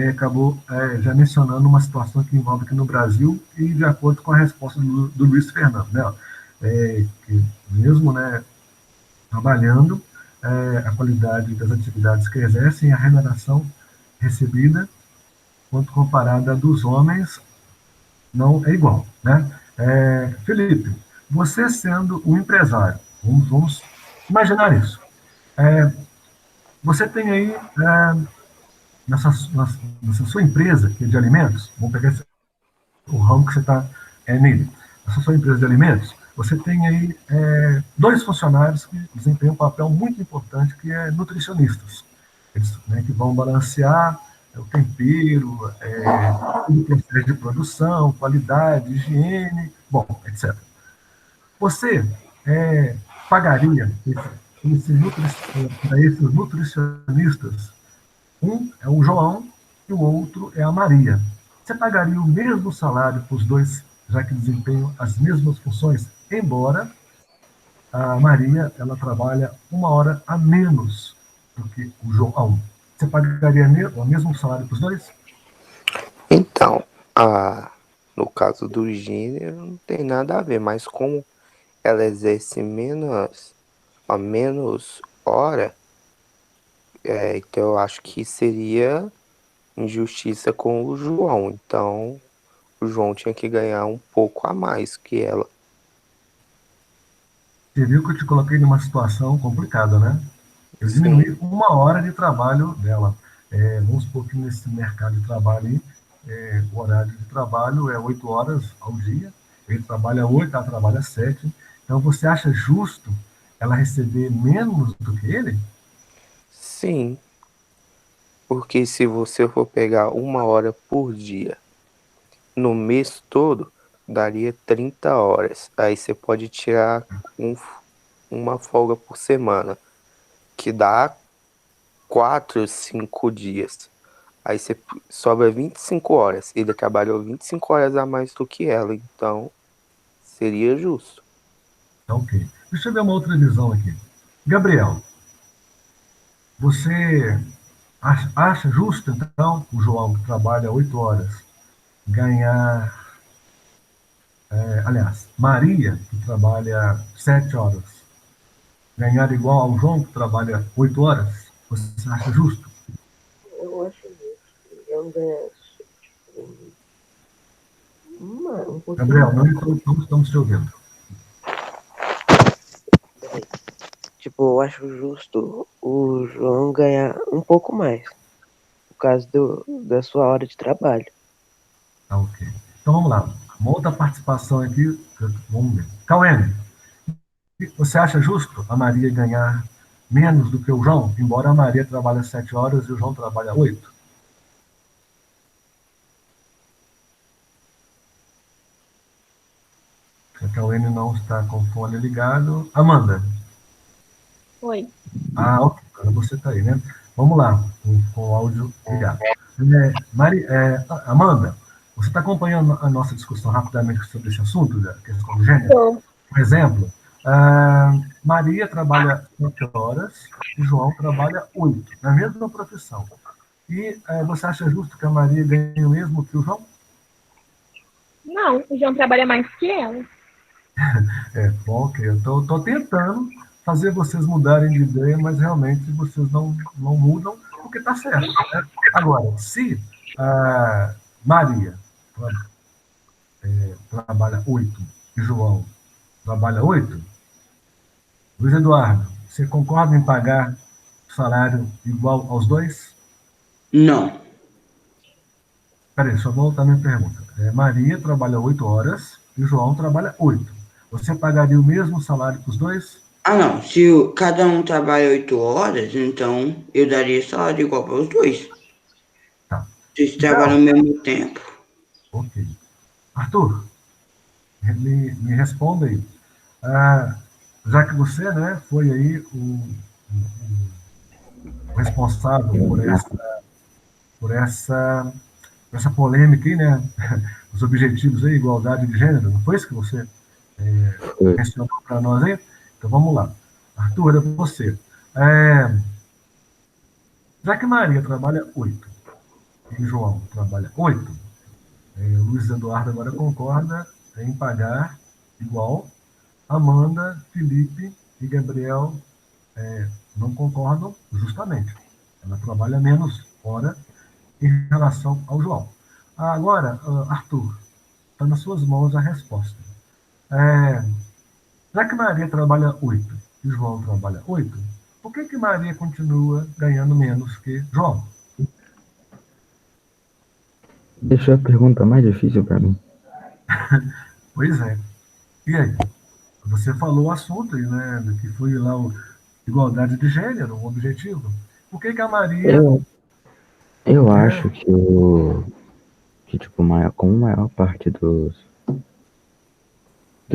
acabou já mencionando uma situação que envolve aqui no Brasil e de acordo com a resposta do Luiz Fernando, né? Que mesmo, né, trabalhando, a qualidade das atividades que exercem, a remuneração recebida, quanto comparada à dos homens, não é igual, né? Felipe, você sendo um empresário, vamos imaginar isso. Você tem aí nessa sua empresa que é de alimentos, vamos pegar o ramo que você está nele, nessa sua empresa de alimentos, você tem aí dois funcionários que desempenham um papel muito importante, que é nutricionistas. Eles, né, que vão balancear o tempero, o processo de produção, qualidade, higiene, bom, etc. Você pagaria para esses nutricionistas, um é o João e o outro é a Maria. Você pagaria o mesmo salário para os dois, já que desempenham as mesmas funções, embora a Maria ela trabalha 1 hora a menos do que o João. Você pagaria o mesmo salário para os dois? Então, no caso do gênero, não tem nada a ver, mas como ela exerce menos hora, então eu acho que seria injustiça com o João. Então, o João tinha que ganhar um pouco a mais que ela. Você viu que eu te coloquei numa situação complicada, né? Eu diminui 1 hora de trabalho dela. Vamos supor que nesse mercado de trabalho aí, o horário de trabalho é 8 horas ao dia, ele trabalha 8, ela trabalha 7. Então, você acha justo ela receber menos do que ele? Sim, porque se você for pegar 1 hora por dia, no mês todo, daria 30 horas. Aí você pode tirar uma folga por semana, que dá 4, 5 dias. Aí você sobra 25 horas. Ele trabalhou 25 horas a mais do que ela, então seria justo. Tá ok. Deixa eu ver uma outra visão aqui. Gabriel, você acha justo, então, o João, que trabalha 8 horas, ganhar. Aliás, Maria, que trabalha 7 horas, ganhar igual ao João, que trabalha 8 horas? Você acha justo? Eu acho justo. Eu ganho um pouquinho. Gabriel, não estamos te ouvindo. Tipo, eu acho justo o João ganhar um pouco mais, por causa da sua hora de trabalho. Tá ok. Então vamos lá. Uma outra participação aqui. Vamos ver. Cauene, você acha justo a Maria ganhar menos do que o João, embora a Maria trabalhe 7 horas e o João trabalha 8? A Cauene não está com o fone ligado. Amanda. Oi. Ok. Agora você está aí, né? Vamos lá, com o áudio ligado. Amanda, você está acompanhando a nossa discussão rapidamente sobre esse assunto, da questão do gênero? Tô. Por exemplo, Maria trabalha 7 horas e João trabalha 8, na mesma profissão. E você acha justo que a Maria ganhe o mesmo que o João? Não, o João trabalha mais que ela. Bom, ok. Eu estou tentando fazer vocês mudarem de ideia, mas realmente vocês não mudam, porque está certo. Né? Agora, se a Maria trabalha 8 e João trabalha 8, Luiz Eduardo, você concorda em pagar salário igual aos dois? Não. Peraí, só vou voltar a minha pergunta. Maria trabalha 8 horas e João trabalha 8. Você pagaria o mesmo salário para os dois? Não. Se cada um trabalha 8 horas, então eu daria salário igual para os dois. Tá. Se eles Então, trabalham ao mesmo tempo. ok. Arthur, me responda aí. Já que você, né, foi aí o responsável por essa polêmica aí, né? Os objetivos aí, igualdade de gênero, não foi isso que você mencionou para nós aí? Então vamos lá. Arthur, é você. Já que Maria trabalha 8 e João trabalha 8, Luiz Eduardo agora concorda em pagar igual. Amanda, Felipe e Gabriel não concordam justamente. Ela trabalha menos hora em relação ao João. Agora, Arthur, está nas suas mãos a resposta. Já que Maria trabalha 8 e João trabalha 8, por que Maria continua ganhando menos que João? deixou a pergunta mais difícil para mim. Pois é. E aí? Você falou o assunto aí, né? Que foi lá o igualdade de gênero, o objetivo. Por que que a Maria Eu é, acho que tipo, como a maior parte dos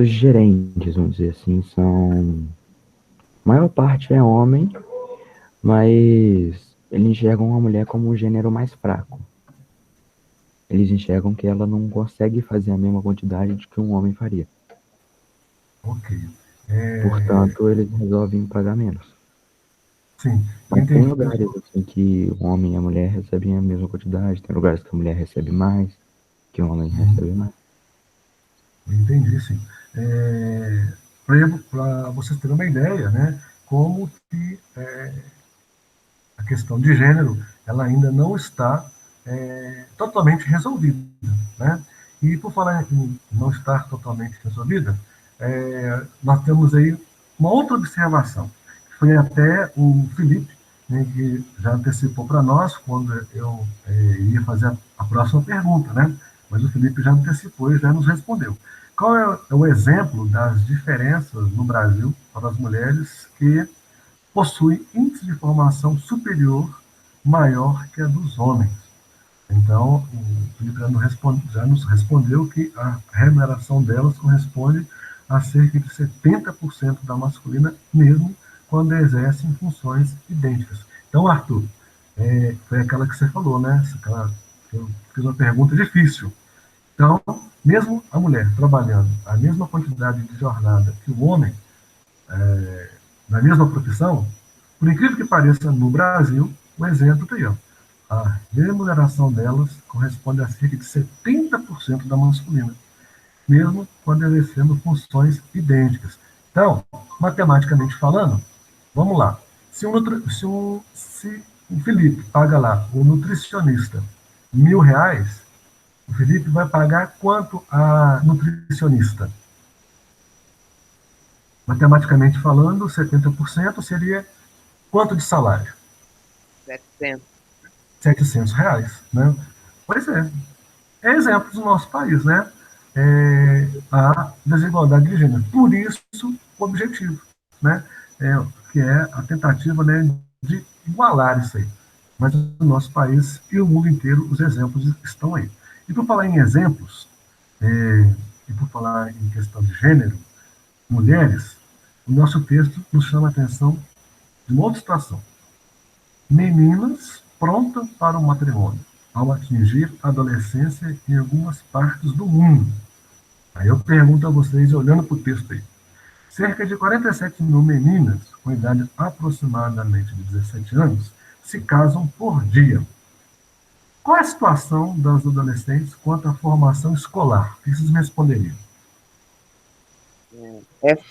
gerentes, vamos dizer assim, a maior parte é homem, mas eles enxergam a mulher como um gênero mais fraco. Eles enxergam que ela não consegue fazer a mesma quantidade de que um homem faria. ok. É, Portanto, eles resolvem pagar menos. sim, eu Mas tem entendi. lugares assim que o homem e a mulher recebem a mesma quantidade, tem lugares que a mulher recebe mais, que o homem recebe mais. Eu entendi, sim. Para vocês terem uma ideia, né? Como que a questão de gênero ela ainda não está totalmente resolvida, né? E por falar em não estar totalmente resolvida, nós temos aí uma outra observação. Foi até o Felipe, né, que já antecipou para nós quando eu ia fazer a próxima pergunta, né? Mas o Felipe já antecipou e já nos respondeu. Qual é o exemplo das diferenças no Brasil para as mulheres que possui índice de formação superior maior que a dos homens? Então, o Felipe já nos respondeu que a remuneração delas corresponde a cerca de 70% da masculina, mesmo quando exercem funções idênticas. Então, Arthur, foi aquela que você falou, né? Eu fiz uma pergunta difícil. Então, mesmo a mulher trabalhando a mesma quantidade de jornada que o homem, na mesma profissão, por incrível que pareça, no Brasil, o exemplo está aí. Ó. A remuneração delas corresponde a cerca de 70% da masculina, mesmo quando exercendo funções idênticas. Então, matematicamente falando, vamos lá. Se o Felipe paga lá, o nutricionista, R$ 1.000, o Felipe vai pagar quanto a nutricionista? Matematicamente falando, 70% seria quanto de salário? 700. R$ 700, né? Pois é exemplo do nosso país, né? A desigualdade de gênero. Por isso, o objetivo, né? Que é a tentativa, né, de igualar isso aí. Mas no nosso país e o mundo inteiro, os exemplos estão aí. E por falar em exemplos, e por falar em questão de gênero, mulheres, o nosso texto nos chama a atenção de uma outra situação. Meninas prontas para o matrimônio, ao atingir a adolescência em algumas partes do mundo. Aí eu pergunto a vocês, olhando para o texto aí, cerca de 47 mil meninas com idade aproximadamente de 17 anos se casam por dia. Qual é a situação das adolescentes quanto à formação escolar? O que vocês me responderiam? Essa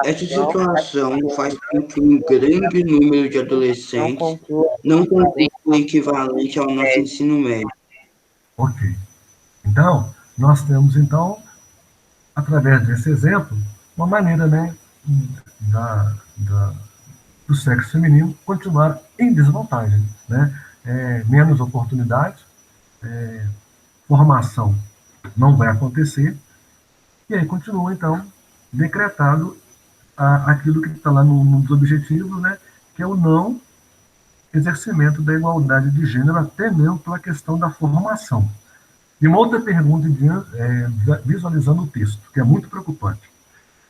Essa situação situação faz com que um grande número de não adolescentes conclua não conclua o equivalente ao nosso ensino médio. Ok. Então, nós temos, então, através desse exemplo, uma maneira, né, da, da, do sexo feminino continuar em desvantagem, né? Menos oportunidade, formação não vai acontecer, e aí continua, então, decretado aquilo que está lá nos objetivos, né, que é o não exercimento da igualdade de gênero, até mesmo pela questão da formação. E uma outra pergunta, visualizando o texto, que é muito preocupante.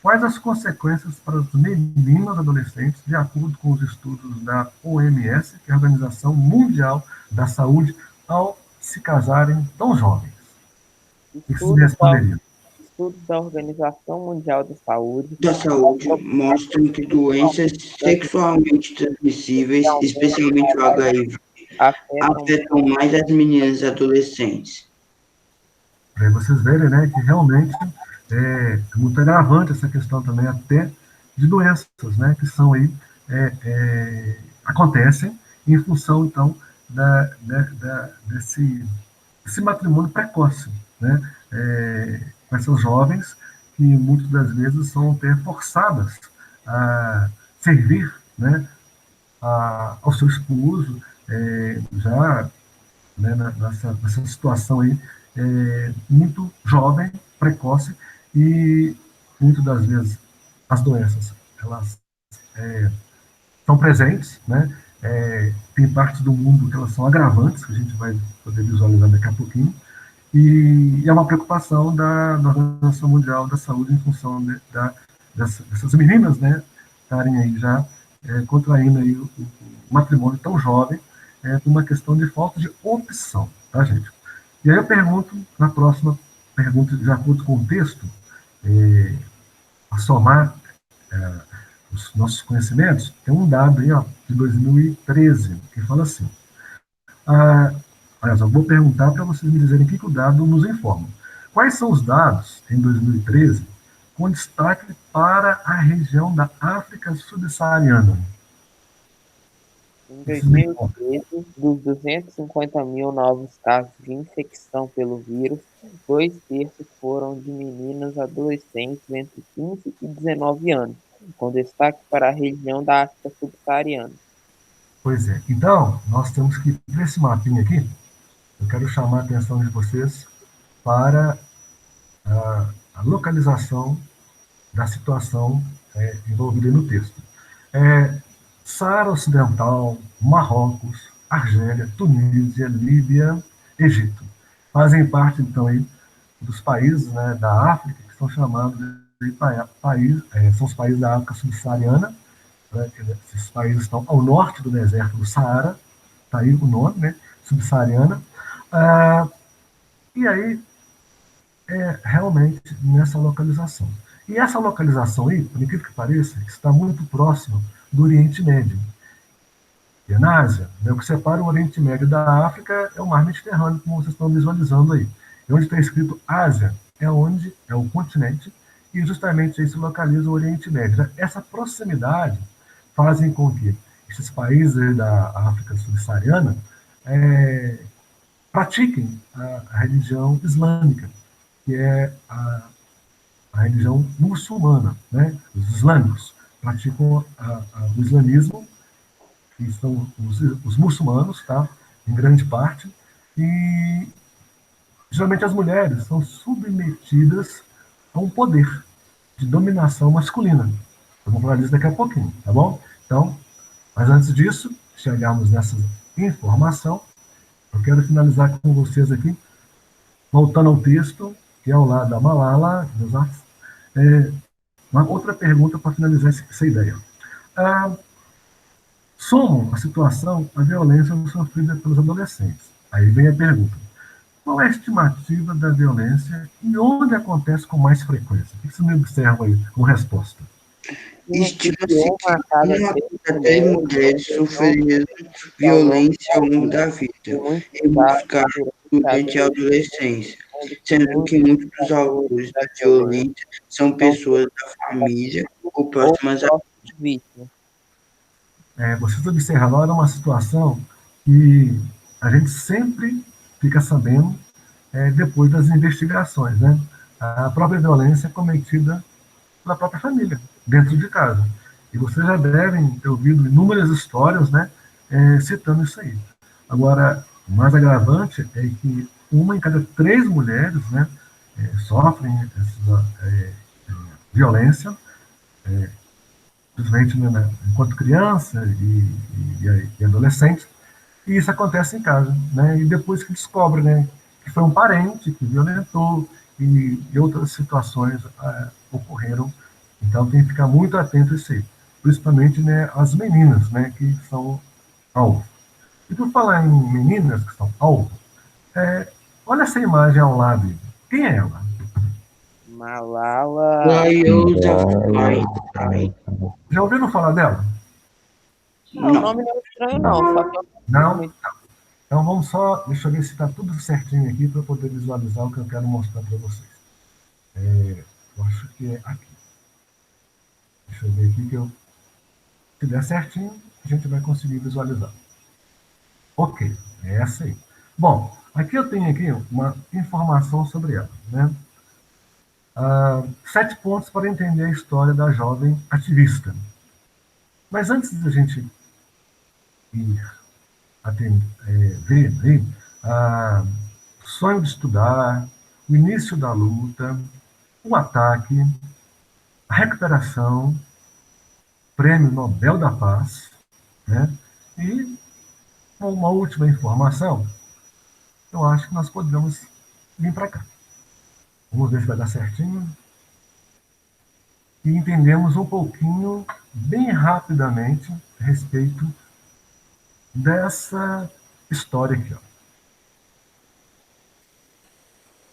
Quais as consequências para as meninas e adolescentes, de acordo com os estudos da OMS, que é a Organização Mundial da Saúde, ao se casarem tão jovens? O que vocês me estudos da, responderiam? estudos da Organização Mundial Da saúde mostram que doenças sexualmente transmissíveis, especialmente o HIV, afetam afetam mais as meninas e adolescentes. Para vocês verem, né, que realmente muito agravante essa questão também até de doenças, né, que são aí, acontecem em função, então, desse matrimônio precoce, né, com essas jovens que muitas das vezes são até forçadas a servir, né, ao seu esposo, já né, nessa situação aí, muito jovem, precoce, e muitas das vezes as doenças, elas estão presentes, né? Tem partes do mundo que elas são agravantes, que a gente vai poder visualizar daqui a pouquinho, e é uma preocupação da Organização Mundial da Saúde em função dessas meninas, né, estarem aí já contraindo aí o matrimônio tão jovem, por uma questão de falta de opção, tá, gente? E aí eu pergunto, na próxima pergunta, de acordo com o texto, a somar os nossos conhecimentos, tem um dado aí, ó, de 2013, que fala assim, aliás, eu vou perguntar para vocês me dizerem o que o dado nos informa. Quais são os dados, em 2013, com destaque para a região da África subsaariana? Em 2013, dos 250 mil novos casos de infecção pelo vírus, 2/3 foram de meninas adolescentes entre 15 e 19 anos, com destaque para a região da África subsaariana. Pois é. Então, nós temos que, para esse mapinha aqui, eu quero chamar a atenção de vocês para a localização da situação envolvida no texto. Saara Ocidental, Marrocos, Argélia, Tunísia, Líbia, Egito. Fazem parte, então, aí, dos países, né, da África, que são chamados de são os países da África subsaariana, né, esses países estão ao norte do deserto do Saara, está aí o nome, né, subsaariana, e aí realmente nessa localização. E essa localização aí, por incrível que pareça, está muito próxima do Oriente Médio. E na Ásia, né, o que separa o Oriente Médio da África é o Mar Mediterrâneo, como vocês estão visualizando aí. E onde está escrito Ásia, é onde é o continente, e justamente aí se localiza o Oriente Médio. Essa proximidade fazem com que esses países da África subsaariana pratiquem a religião islâmica, que é a religião muçulmana, né? Os islâmicos praticam o islamismo, que são os muçulmanos, tá? Em grande parte, e geralmente as mulheres são submetidas a um poder de dominação masculina. Eu vou falar disso daqui a pouquinho, tá bom? Então, mas antes disso, chegarmos nessa informação, eu quero finalizar com vocês aqui, voltando ao texto, que é ao lado da Malala Yousafzai, uma outra pergunta para finalizar essa ideia. Somam a situação à violência sofrida pelos adolescentes. Aí vem a pergunta. Qual é a estimativa da violência e onde acontece com mais frequência? O que você me observa aí como resposta? Estima-se que uma a cada 10 mulheres sofreram violência ao longo da vida, em muitos casos durante a adolescência, sendo que muitos dos autores da violência são pessoas da família ou próximas à vítima. Vocês observaram uma situação que a gente sempre fica sabendo depois das investigações, né? A própria violência é cometida pela própria família, dentro de casa. E vocês já devem ter ouvido inúmeras histórias, né, citando isso aí. Agora, o mais agravante é que 1 em cada 3 mulheres, né, sofrem essa violência, simplesmente, né, enquanto criança e adolescente, e isso acontece em casa, né, e depois que descobre, né, que foi um parente que violentou e outras situações ocorreram. Então tem que ficar muito atento a isso aí, principalmente, né, as meninas, né, que são alvo. E por falar em meninas que são alvo, olha essa imagem ao lado. Quem é ela? Malala Yousafzai. Já ouviram falar dela? Não, o nome não é estranho, não. Só que Não? Então vamos só, deixa eu ver se está tudo certinho aqui para eu poder visualizar o que eu quero mostrar para vocês. Eu acho que é aqui. Deixa eu ver aqui que se der certinho, a gente vai conseguir visualizar. Ok, é essa aí. Bom, aqui eu tenho aqui uma informação sobre ela, né? 7 pontos para entender a história da jovem ativista. Mas antes da gente ir ver aí, sonho de estudar, o início da luta, o ataque, a recuperação, Prêmio Nobel da Paz, né? E uma última informação, eu acho que nós podemos vir para cá. Vamos ver se vai dar certinho. E entendemos um pouquinho, bem rapidamente, a respeito dessa história aqui. Ó.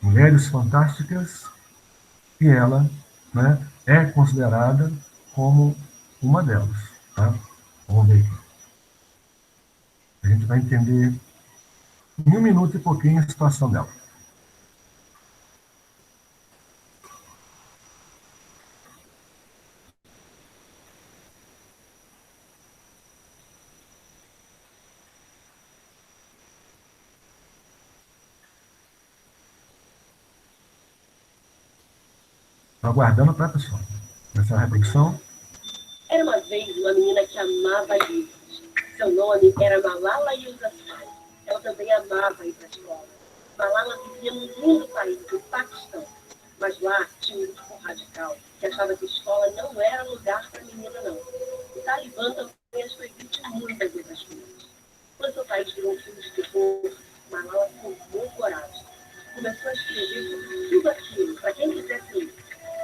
Mulheres Fantásticas, e ela, né, é considerada como uma delas. Tá? Vamos ver aqui. A gente vai entender em 1 minuto e pouquinho a situação dela. Estou aguardando para a pessoa. Essa é a reprodução. Era uma vez uma menina que amava livros. Seu nome era Malala Yousafzai. Ela também amava ir para a escola. Malala vivia num lindo país, do Paquistão. Mas lá tinha um grupo radical que achava que a escola não era lugar para menina, não. O Talibã também as proibiu de muitas dessas coisas. Quando seu país virou um filme de terror, Malala tomou coragem. Começou a escrever sobre tudo aquilo, para quem quisesse ler.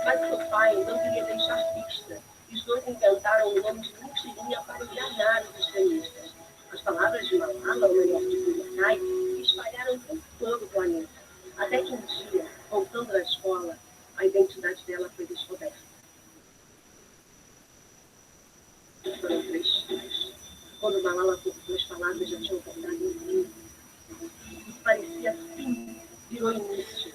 Mas seu pai não queria deixar pista. E os dois inventaram um nome de mentirinha para enganar os extremistas. As palavras de Malala, ou melhor, de Yousafzai, se espalharam por todo o planeta. Até que um dia, voltando da escola, a identidade dela foi descoberta. Foram 3 filhos. Quando Malala cortou as palavras, já tinham cortado um livro. E parecia fim, virou início.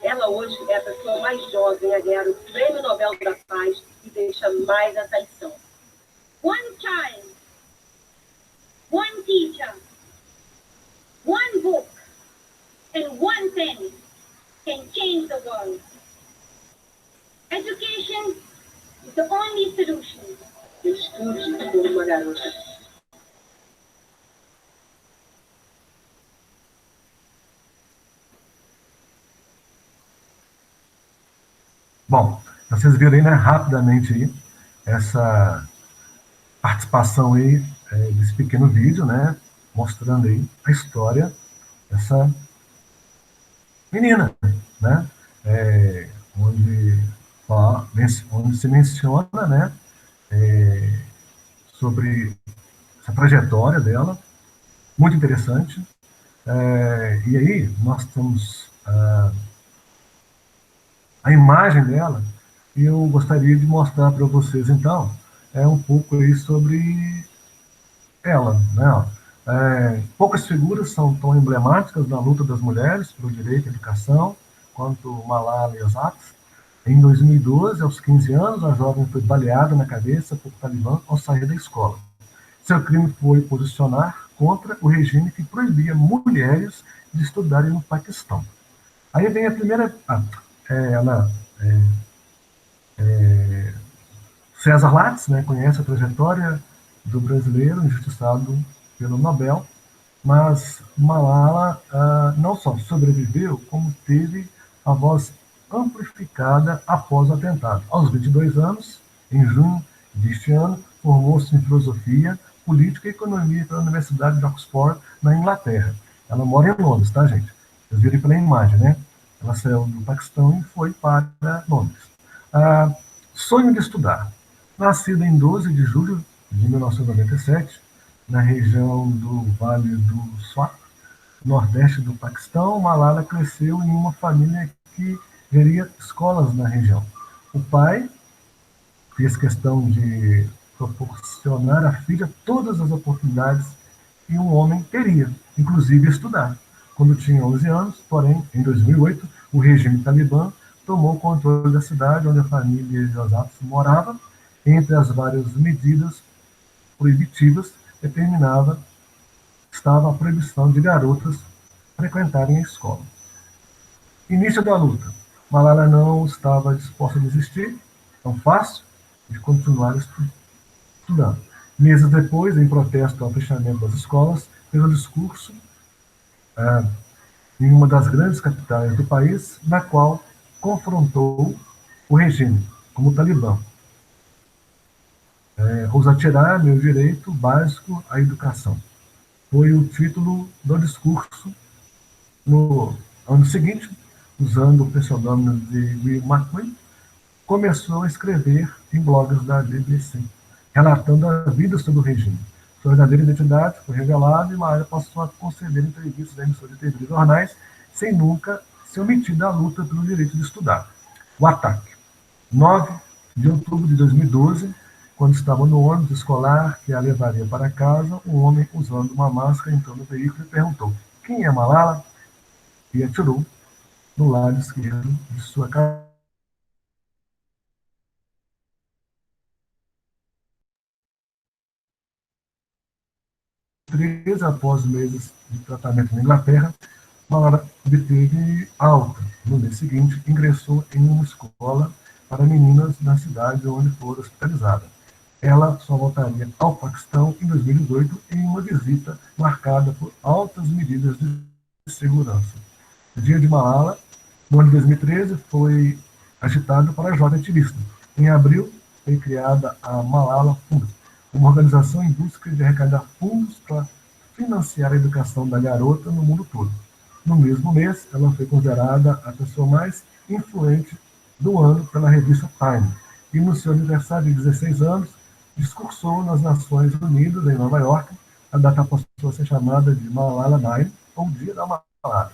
Ela hoje é a pessoa mais jovem a ganhar o Prêmio Nobel da Paz e deixa mais essa lição. One child, one teacher, one book, and one pen can change the world. Education is the only solution. Estude como uma garota. Bom, vocês viram aí, né, rapidamente aí, essa participação aí desse pequeno vídeo, né, mostrando aí a história dessa menina, né, onde se menciona, né, sobre essa trajetória dela, muito interessante. E aí nós temos a imagem dela, e eu gostaria de mostrar para vocês, então, um pouco aí sobre ela. Né? Poucas figuras são tão emblemáticas na luta das mulheres pelo direito à educação quanto Malala Yousafzai. Em 2012, aos 15 anos, a jovem foi baleada na cabeça por Talibã ao sair da escola. Seu crime foi posicionar contra o regime que proibia mulheres de estudarem no Paquistão. Aí vem a primeira... César Lattes, né, conhece a trajetória do brasileiro injustiçado pelo Nobel, mas Malala não só sobreviveu, como teve a voz amplificada após o atentado. Aos 22 anos, em junho deste ano, formou-se em filosofia, política e economia pela Universidade de Oxford, na Inglaterra. Ela mora em Londres, tá, gente? Vocês viram pela imagem, né? Ela saiu do Paquistão e foi para Londres. Sonho de estudar. Nascida em 12 de julho de 1997, na região do Vale do Swat, nordeste do Paquistão, Malala cresceu em uma família que geria escolas na região. O pai fez questão de proporcionar à filha todas as oportunidades que um homem teria, inclusive estudar. Quando tinha 11 anos, porém, em 2008, o regime talibã tomou o controle da cidade onde a família de Yousafzai morava. Entre as várias medidas proibitivas, estava a proibição de garotas frequentarem a escola. Início da luta. Malala não estava disposta a desistir, tão fácil, de continuar estudando. Meses depois, em protesto ao fechamento das escolas, fez um discurso em uma das grandes capitais do país, na qual confrontou o regime, como o Talibã. Ousar tirar meu direito básico à educação. Foi o título do discurso no ano seguinte, usando o pseudônimo de Will McQueen, começou a escrever em blogs da BBC, relatando a vida sob o regime. Sua verdadeira identidade foi revelada e Malala passou a conceder entrevistas a emissoras de TV e jornais, sem nunca se omitir da luta pelo direito de estudar. O ataque. 9 de outubro de 2012, quando estava no ônibus escolar que a levaria para casa, um homem usando uma máscara entrou no veículo e perguntou: quem é Malala? E atirou no lado esquerdo de sua cabeça. Após meses de tratamento na Inglaterra, Malala obteve alta. No mês seguinte, ingressou em uma escola para meninas na cidade onde foi hospitalizada. Ela só voltaria ao Paquistão em 2018 em uma visita marcada por altas medidas de segurança. O dia de Malala, no ano de 2013, foi agitado para a jovem ativista. Em abril, foi criada a Malala Fund, uma organização em busca de arrecadar fundos para financiar a educação da garota no mundo todo. No mesmo mês, ela foi considerada a pessoa mais influente do ano pela revista Time, e no seu aniversário de 16 anos, discursou nas Nações Unidas, em Nova York. A data passou a ser chamada de Malala Day, ou Dia da Malala.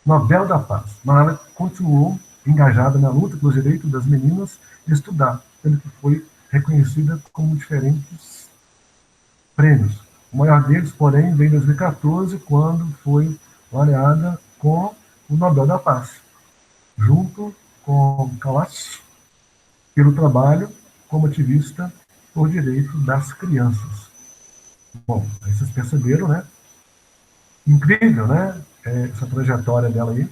Nobel da Paz. Malala continuou engajada na luta pelos direitos das meninas de estudar, sendo que foi reconhecida com diferentes prêmios. O maior deles, porém, veio em 2014, quando foi laureada com o Nobel da Paz, junto com Kalash, pelo trabalho como ativista por direito das crianças. Bom, aí vocês perceberam, né? Incrível, né? Essa trajetória dela aí.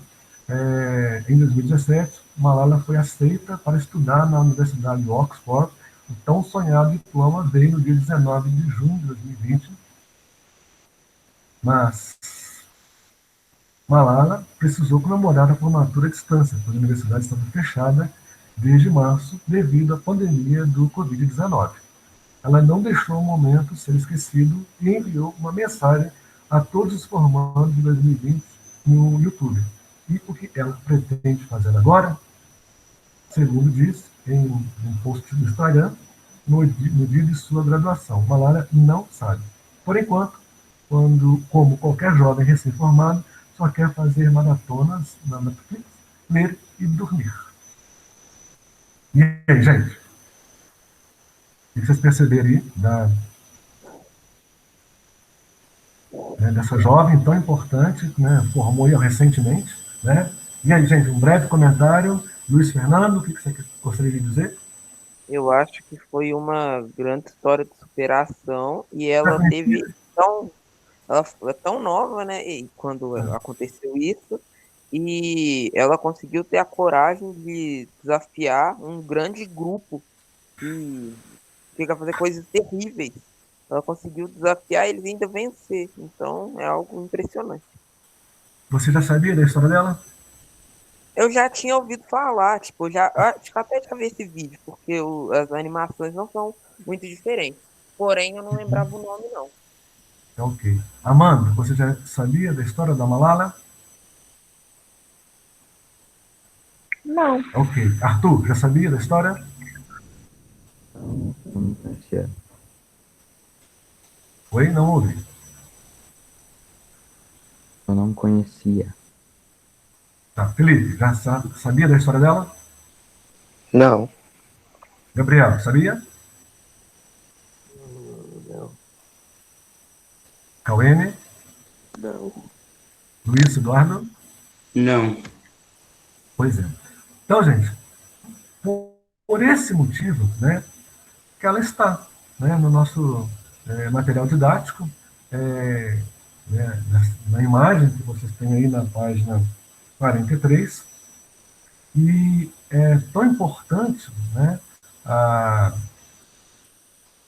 Em 2017, Malala foi aceita para estudar na Universidade de Oxford. O tão sonhado diploma veio no dia 19 de junho de 2020. Mas Malala precisou comemorar a formatura à distância, pois a universidade estava fechada desde março devido à pandemia do Covid-19. Ela não deixou o momento ser esquecido e enviou uma mensagem a todos os formandos de 2020 no YouTube. E o que ela pretende fazer agora? Segundo diz em um post do Instagram, no dia de sua graduação. Malala não sabe. Por enquanto, como qualquer jovem recém-formado, só quer fazer maratonas na Netflix, ler e dormir. E aí, gente? O que vocês perceberam aí dessa jovem tão importante, né, formou recentemente, né? E aí, gente, um breve comentário. Luiz Fernando, o que você gostaria de dizer? Eu acho que foi uma grande história de superação e ela teve ela foi tão nova, né? E quando aconteceu isso, e ela conseguiu ter a coragem de desafiar um grande grupo que fica a fazer coisas terríveis. Ela conseguiu desafiar eles e ainda vencer. Então é algo impressionante. Você já sabia da história dela? Eu já tinha ouvido falar, tipo, acho que até já vi esse vídeo, porque as animações não são muito diferentes. Porém, eu não lembrava o nome, não. Ok. Amanda, você já sabia da história da Malala? Não. Ok. Arthur, já sabia da história? Não conhecia. Oi, não ouvi. Eu não conhecia. Tá. Felipe, já sabia da história dela? Não. Gabriel, sabia? Não. Cauene? Não. Luiz Eduardo? Não. Pois é. Então, gente, por esse motivo, né, que ela está, né, no nosso material didático, né, na imagem que vocês têm aí na página 43, e é tão importante, né, a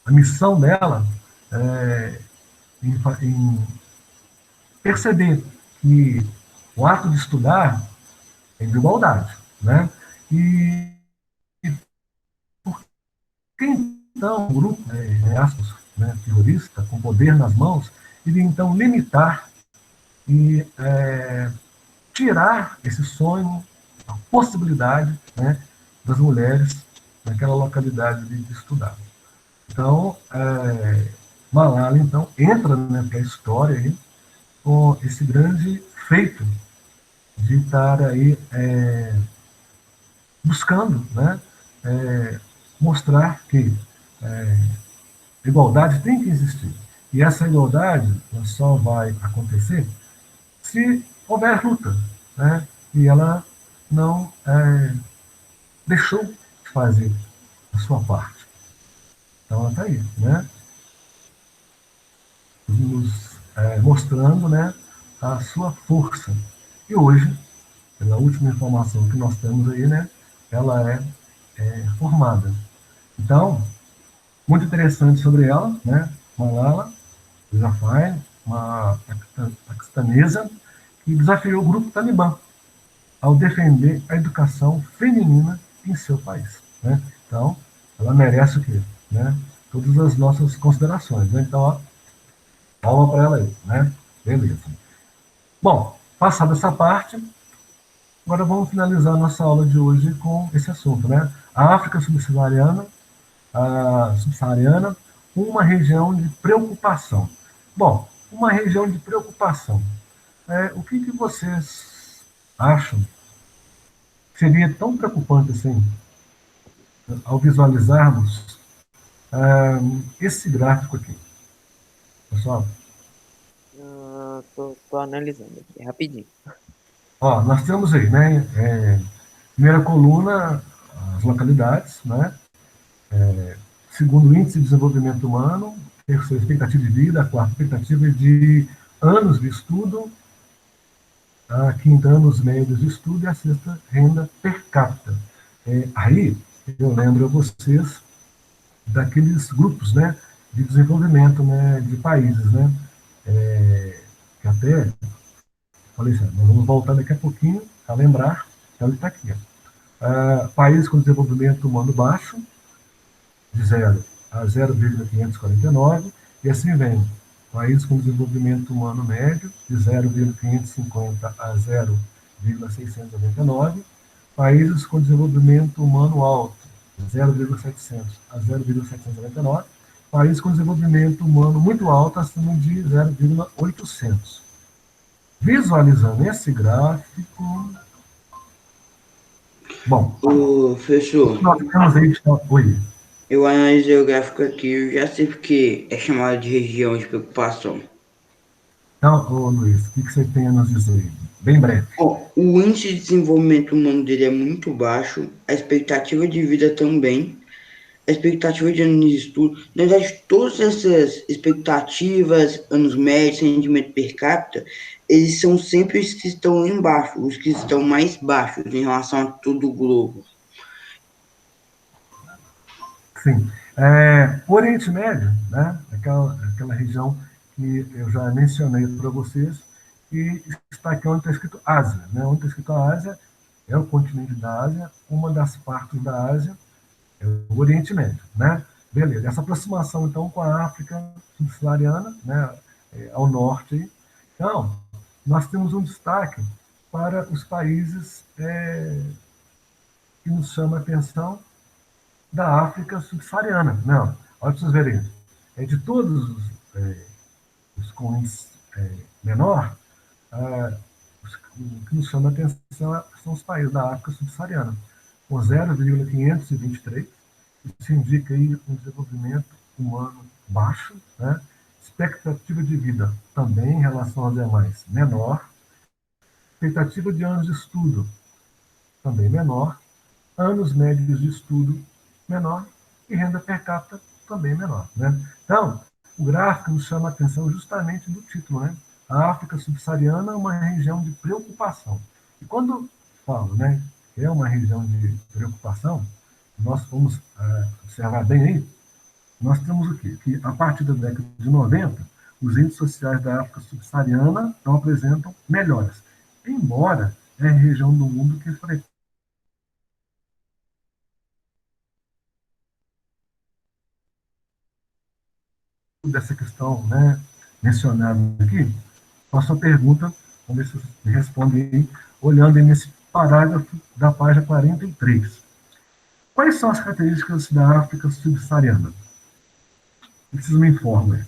missão dela em perceber que o ato de estudar é de igualdade, né? E por que então o grupo, aspas, né, terrorista, com poder nas mãos, iria então limitar e tirar esse sonho, a possibilidade, né, das mulheres naquela localidade de estudar? Então, Malala então entra, né, para a história aí, com esse grande feito de estar aí buscando, né, mostrar que igualdade tem que existir. E essa igualdade ela só vai acontecer se houver luta, né? E ela não deixou de fazer a sua parte. Então ela está aí, né? Nos mostrando, né, a sua força. E hoje, pela última informação que nós temos aí, né, ela é formada. Então, muito interessante sobre ela, né? Malala Yousafzai, uma paquistanesa que desafiou o grupo Talibã ao defender a educação feminina em seu país, né? Então, ela merece o quê? Né? Todas as nossas considerações, né? Então, ó, palma para ela aí, né? Beleza. Bom, passada essa parte, agora vamos finalizar nossa aula de hoje com esse assunto, né? A África subsaariana, uma região de preocupação. Bom, uma região de preocupação. O que vocês acham que seria tão preocupante assim, ao visualizarmos esse gráfico aqui? Pessoal? Tô analisando aqui, rapidinho. Ó, nós temos aí, né? Primeira coluna, as localidades, né? Segundo, índice de desenvolvimento humano. Terceira, expectativa de vida. A quarta, expectativa de anos de estudo. A quinta, anos médios de estudo. E a sexta, renda per capita. Aí, eu lembro a vocês daqueles grupos, né, de desenvolvimento, né, de países, né? Que até falei assim, nós vamos voltar daqui a pouquinho a lembrar, então ele está aqui. Países com desenvolvimento humano baixo, de 0 a 0,549, e assim vem. Países com desenvolvimento humano médio, de 0,550 a 0,699. Países com desenvolvimento humano alto, de 0,700 a 0,799. Países com desenvolvimento humano muito alto, acima de 0,800. Visualizando esse gráfico. Bom, Professor, nós temos aí. Oi. eu analisei o gráfico aqui, eu já sei porque é chamado de região de preocupação. Então, Luiz, o que você tem a nos dizer? Bem breve. Bom, o índice de desenvolvimento humano dele é muito baixo, a expectativa de vida também, a expectativa de anos de estudo. Na verdade, todas essas expectativas, anos médios, rendimento per capita, eles são sempre os que estão embaixo, os que estão mais baixos em relação a todo o globo. Sim. O Oriente Médio, né, aquela região que eu já mencionei para vocês, e está aqui onde está escrito Ásia. Né? Onde está escrito a Ásia é o continente da Ásia, uma das partes da Ásia é o Oriente Médio. Né? Beleza. Essa aproximação, então, com a África subsaariana, né, ao norte. Então, nós temos um destaque para os países que nos chamam a atenção da África subsaariana. Não, olha para vocês verem. De todos os com índice menor, o que nos chama a atenção são os países da África subsaariana, com 0,523. Isso indica aí um desenvolvimento humano baixo, né? Expectativa de vida também em relação aos demais menor, expectativa de anos de estudo também menor, anos médios de estudo menor e renda per capita também menor. Né? Então, o gráfico nos chama a atenção justamente do título, né? A África subsaariana é uma região de preocupação. E quando falo, né, que é uma região de preocupação, nós vamos observar bem aí, nós temos o quê? Que a partir da década de 90, os índices sociais da África subsaariana não apresentam melhoras, embora é a região do mundo que frequenta dessa questão, né, mencionada aqui. A sua pergunta, vamos ver se você me responde aí, olhando aí nesse parágrafo da página 43. Quais são as características da África subsaariana? Vocês me informam.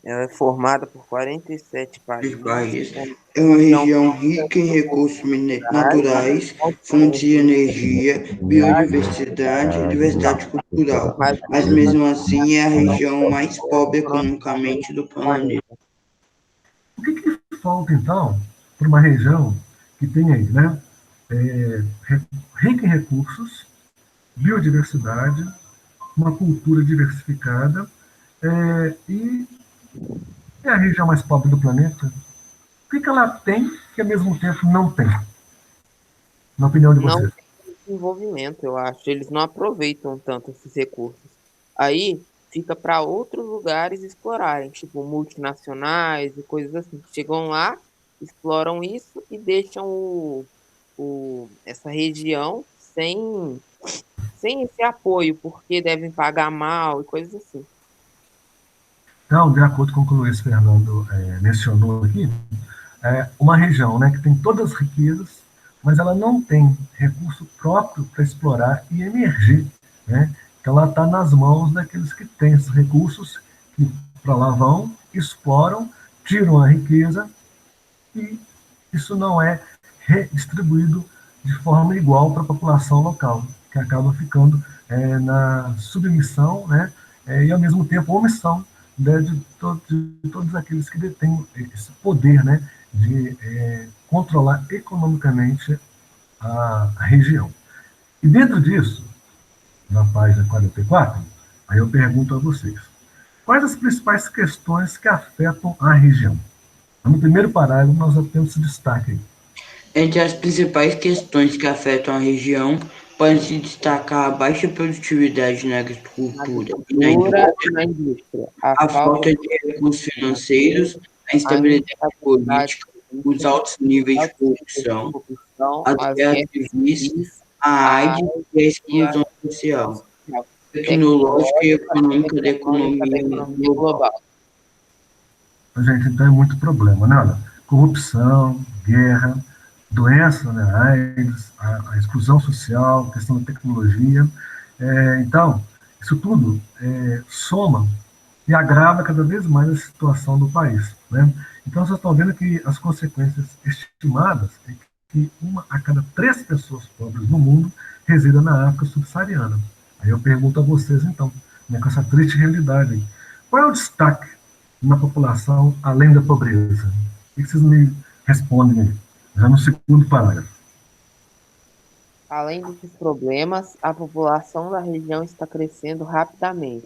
Ela é formada por 47 países. países. É uma região rica em recursos naturais, fontes de energia, biodiversidade e diversidade cultural. Mas mesmo assim é a região mais pobre economicamente do planeta. O que falta, então, para uma região que tem aí, né, rica em recursos, biodiversidade, uma cultura diversificada, e é a região mais pobre do planeta? O que ela tem que, ao mesmo tempo, não tem? Na opinião de Não vocês. tem desenvolvimento, eu acho. Eles não aproveitam tanto esses recursos. Aí fica para outros lugares explorarem, tipo multinacionais e coisas assim. Chegam lá, exploram isso e deixam essa região sem esse apoio, porque devem pagar mal e coisas assim. Então, de acordo com o que o Luiz Fernando mencionou aqui, uma região, né, que tem todas as riquezas, mas ela não tem recurso próprio para explorar e emergir, né? Então ela está nas mãos daqueles que têm esses recursos, que para lá vão, exploram, tiram a riqueza, e isso não é redistribuído de forma igual para a população local, que acaba ficando na submissão, né, e ao mesmo tempo omissão, né, de todos aqueles que detêm esse poder, né, de controlar economicamente a região. E dentro disso, na página 44, aí eu pergunto a vocês, quais as principais questões que afetam a região? No primeiro parágrafo, nós já temos esse destaque aí. Entre as principais questões que afetam a região, podem se destacar a baixa produtividade na agricultura e na indústria, a falta de recursos financeiros, a instabilidade política, os altos níveis de corrupção, as guerras civis, a AIDS e a exclusão social, tecnológica e econômica da economia global. Gente, então é muito problema, né? Olha, corrupção, guerra, doença, né? AIDS, a exclusão social, questão da tecnologia. Então, isso tudo soma e agrava cada vez mais a situação do país, né? Então, vocês estão vendo que as consequências estimadas é que 1 a cada 3 pessoas pobres no mundo resida na África subsaariana. Aí eu pergunto a vocês, então, né, com essa triste realidade aí, qual é o destaque na população além da pobreza? O que vocês me respondem aí, já no segundo parágrafo? Além desses problemas, a população da região está crescendo rapidamente,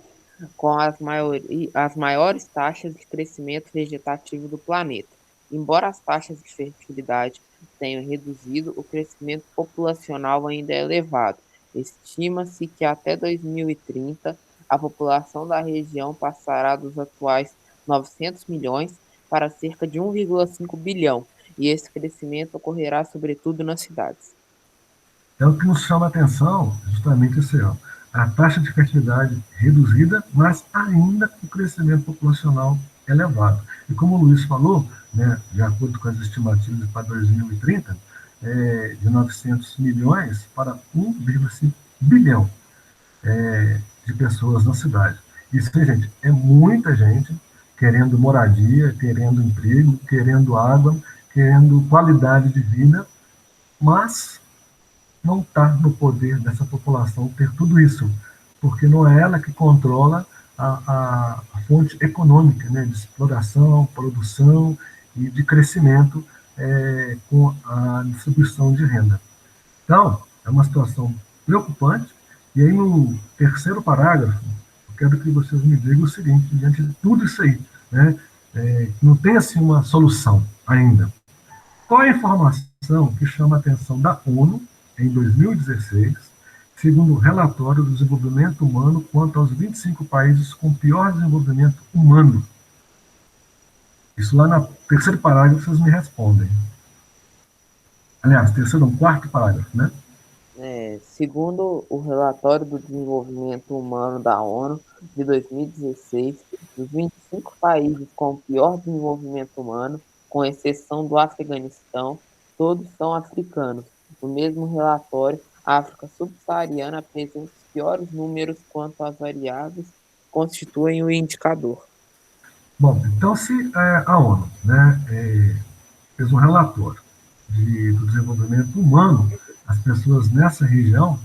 com as maiores taxas de crescimento vegetativo do planeta. Embora as taxas de fertilidade tenham reduzido, o crescimento populacional ainda é elevado. Estima-se que até 2030 a população da região passará dos atuais 900 milhões para cerca de 1,5 bilhão, e esse crescimento ocorrerá sobretudo nas cidades. É o que nos chama a atenção, justamente esse ano. A taxa de fertilidade reduzida, mas ainda o crescimento populacional elevado. E como o Luiz falou, né, de acordo com as estimativas para 2030, de 900 milhões para 1,5 bilhão de pessoas na cidade. Isso, gente, é muita gente querendo moradia, querendo emprego, querendo água, querendo qualidade de vida, mas não está no poder dessa população ter tudo isso, porque não é ela que controla a fonte econômica, né, de exploração, produção e de crescimento com a distribuição de renda. Então, é uma situação preocupante. E aí, no terceiro parágrafo, eu quero que vocês me digam o seguinte, diante de tudo isso aí, né, não tem assim uma solução ainda. Qual é a informação que chama a atenção da ONU em 2016, segundo o relatório do desenvolvimento humano quanto aos 25 países com pior desenvolvimento humano. Isso lá no terceiro parágrafo vocês me respondem. Aliás, terceiro não, quarto parágrafo, né? Segundo o relatório do desenvolvimento humano da ONU de 2016, dos 25 países com pior desenvolvimento humano, com exceção do Afeganistão, todos são africanos. No mesmo relatório, a África subsaariana apresenta os piores números quanto às variáveis que constituem o indicador. Bom, então se a ONU, né, fez um relatório do desenvolvimento humano, as pessoas nessa região,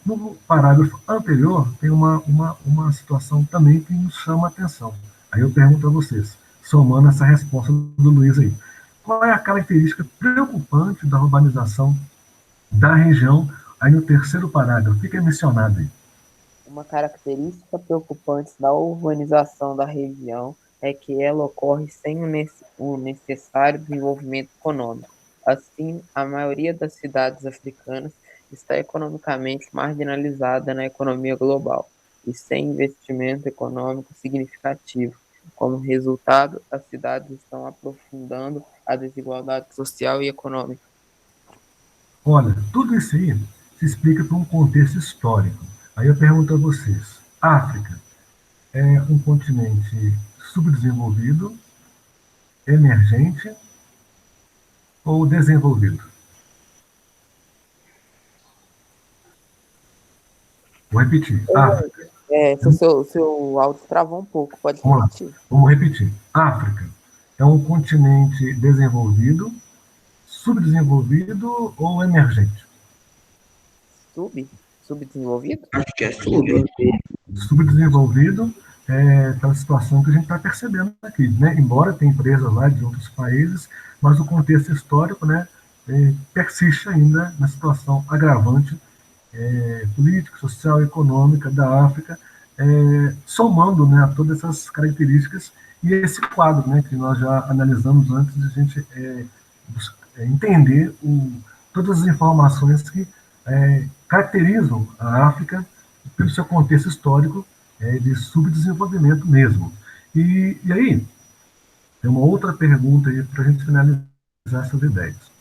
no parágrafo anterior tem uma situação também que nos chama a atenção. Aí eu pergunto a vocês, somando essa resposta do Luiz aí, qual é a característica preocupante da urbanização da região, aí no terceiro parágrafo, o que é mencionado aí? Uma característica preocupante da urbanização da região é que ela ocorre sem o necessário desenvolvimento econômico. Assim, a maioria das cidades africanas está economicamente marginalizada na economia global e sem investimento econômico significativo. Como resultado, as cidades estão aprofundando a desigualdade social e econômica. Olha, tudo isso aí se explica por um contexto histórico. Aí eu pergunto a vocês, África é um continente subdesenvolvido, emergente ou desenvolvido? Vou repetir. África. Seu áudio travou um pouco, pode repetir. Vamos repetir. África é um continente desenvolvido, subdesenvolvido ou emergente? Subdesenvolvido? Acho que é sub. Subdesenvolvido é aquela situação que a gente está percebendo aqui, né? Embora tenha empresas lá de outros países, mas o contexto histórico, né, persiste ainda na situação agravante política, social e econômica da África, somando, né, a todas essas características e esse quadro, né, que nós já analisamos antes de a gente entender todas as informações que caracterizam a África pelo seu contexto histórico de subdesenvolvimento mesmo. E aí, tem uma outra pergunta aí para a gente finalizar essas ideias.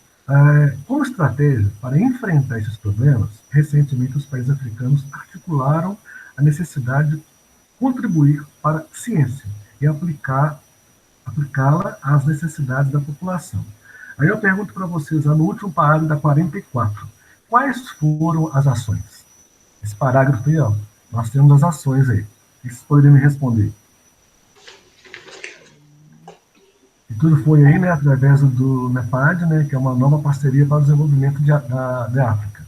Como estratégia para enfrentar esses problemas, recentemente os países africanos articularam a necessidade de contribuir para a ciência e aplicá-la às necessidades da população. Aí eu pergunto para vocês, no último parágrafo da 44, quais foram as ações? Esse parágrafo aí, ó, nós temos as ações aí. Vocês poderiam me responder. E tudo foi aí, né, através do NEPAD, né, que é uma nova parceria para o desenvolvimento da África.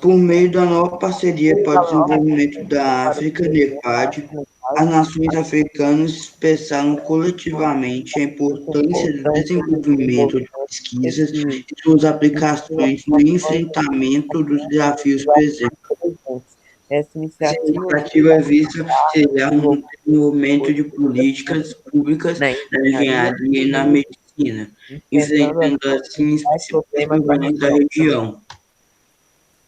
Por meio da nova parceria para o desenvolvimento da África, NEPAD, as nações africanas expressaram coletivamente a importância do desenvolvimento de pesquisas e suas aplicações no enfrentamento dos desafios presentes. Essa iniciativa visa auxiliar no desenvolvimento de políticas públicas na engenharia e na medicina, enfrentando assim os principais problemas da região.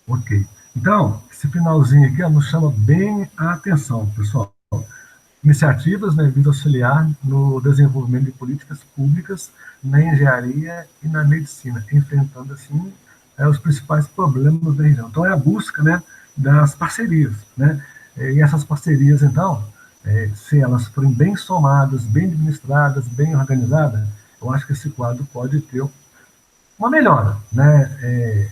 Ok. Então, esse finalzinho aqui nos chama bem a atenção, pessoal. Iniciativas, né, visam auxiliar no desenvolvimento de políticas públicas na engenharia e na medicina, enfrentando assim os principais problemas da região. Então, é a busca, né, das parcerias, né? E essas parcerias, então, se elas forem bem somadas, bem administradas, bem organizadas, eu acho que esse quadro pode ter uma melhora, né?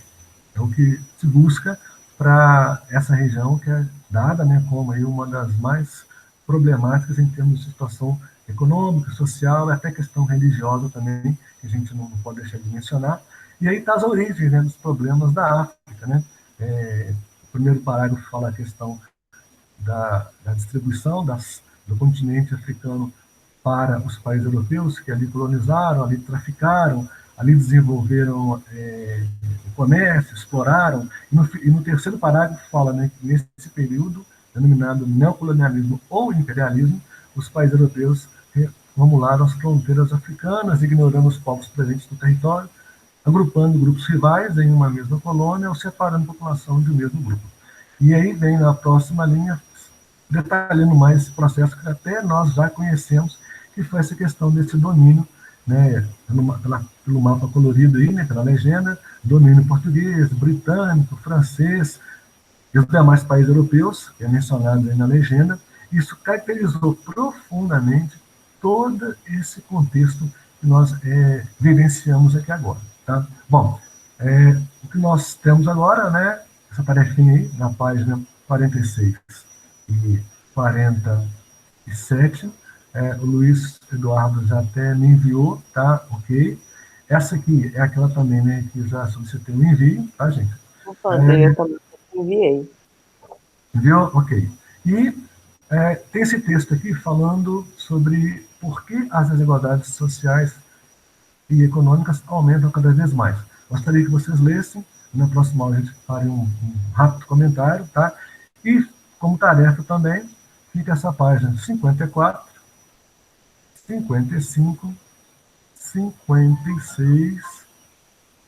É o que se busca para essa região que é dada, né, como aí uma das mais problemáticas em termos de situação econômica, social e até questão religiosa também, que a gente não pode deixar de mencionar. E aí está as origens, né, dos problemas da África, né? O primeiro parágrafo fala a questão da distribuição do continente africano para os países europeus, que ali colonizaram, ali traficaram, ali desenvolveram o comércio, exploraram, e no terceiro parágrafo fala, né, que nesse período, denominado neocolonialismo ou imperialismo, os países europeus reformularam as fronteiras africanas, ignorando os povos presentes no território, agrupando grupos rivais em uma mesma colônia ou separando a população de um mesmo grupo. E aí vem na próxima linha, detalhando mais esse processo que até nós já conhecemos, que foi essa questão desse domínio, né, pelo mapa colorido aí, né, pela legenda, domínio português, britânico, francês e os demais países europeus, que é mencionado aí na legenda. Isso caracterizou profundamente todo esse contexto que nós vivenciamos aqui agora. Tá? Bom, o que nós temos agora, né, essa tarefinha aí, na página 46 e 47, o Luiz Eduardo já até me enviou, tá? Ok. Essa aqui é aquela também, né, que já solicitei o envio, tá, gente? Eu também enviei. Enviou? Ok. E tem esse texto aqui falando sobre por que as desigualdades sociais e econômicas aumentam cada vez mais. Gostaria que vocês lessem, na próxima aula a gente faria um rápido comentário, tá? E, como tarefa também, fica essa página 54, 55, 56,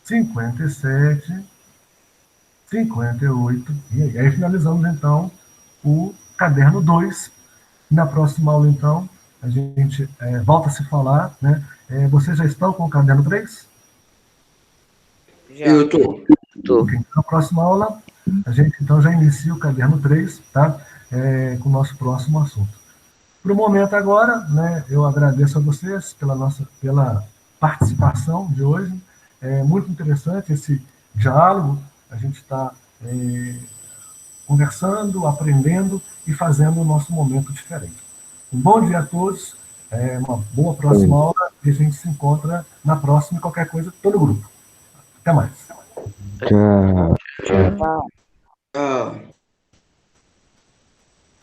57, 58, e aí finalizamos, então, o caderno 2. Na próxima aula, então, a gente volta a se falar, né? Vocês já estão com o caderno 3? Já. Eu tô. Ok, então, na próxima aula, a gente então já inicia o caderno 3, tá? Com o nosso próximo assunto. Para o momento agora, né, eu agradeço a vocês pela participação de hoje. É muito interessante esse diálogo, a gente está conversando, aprendendo e fazendo o nosso momento diferente. Um bom dia a todos, uma boa próxima aula e a gente se encontra na próxima, qualquer coisa, todo grupo. Até mais. Tchau. Tchau. Ah.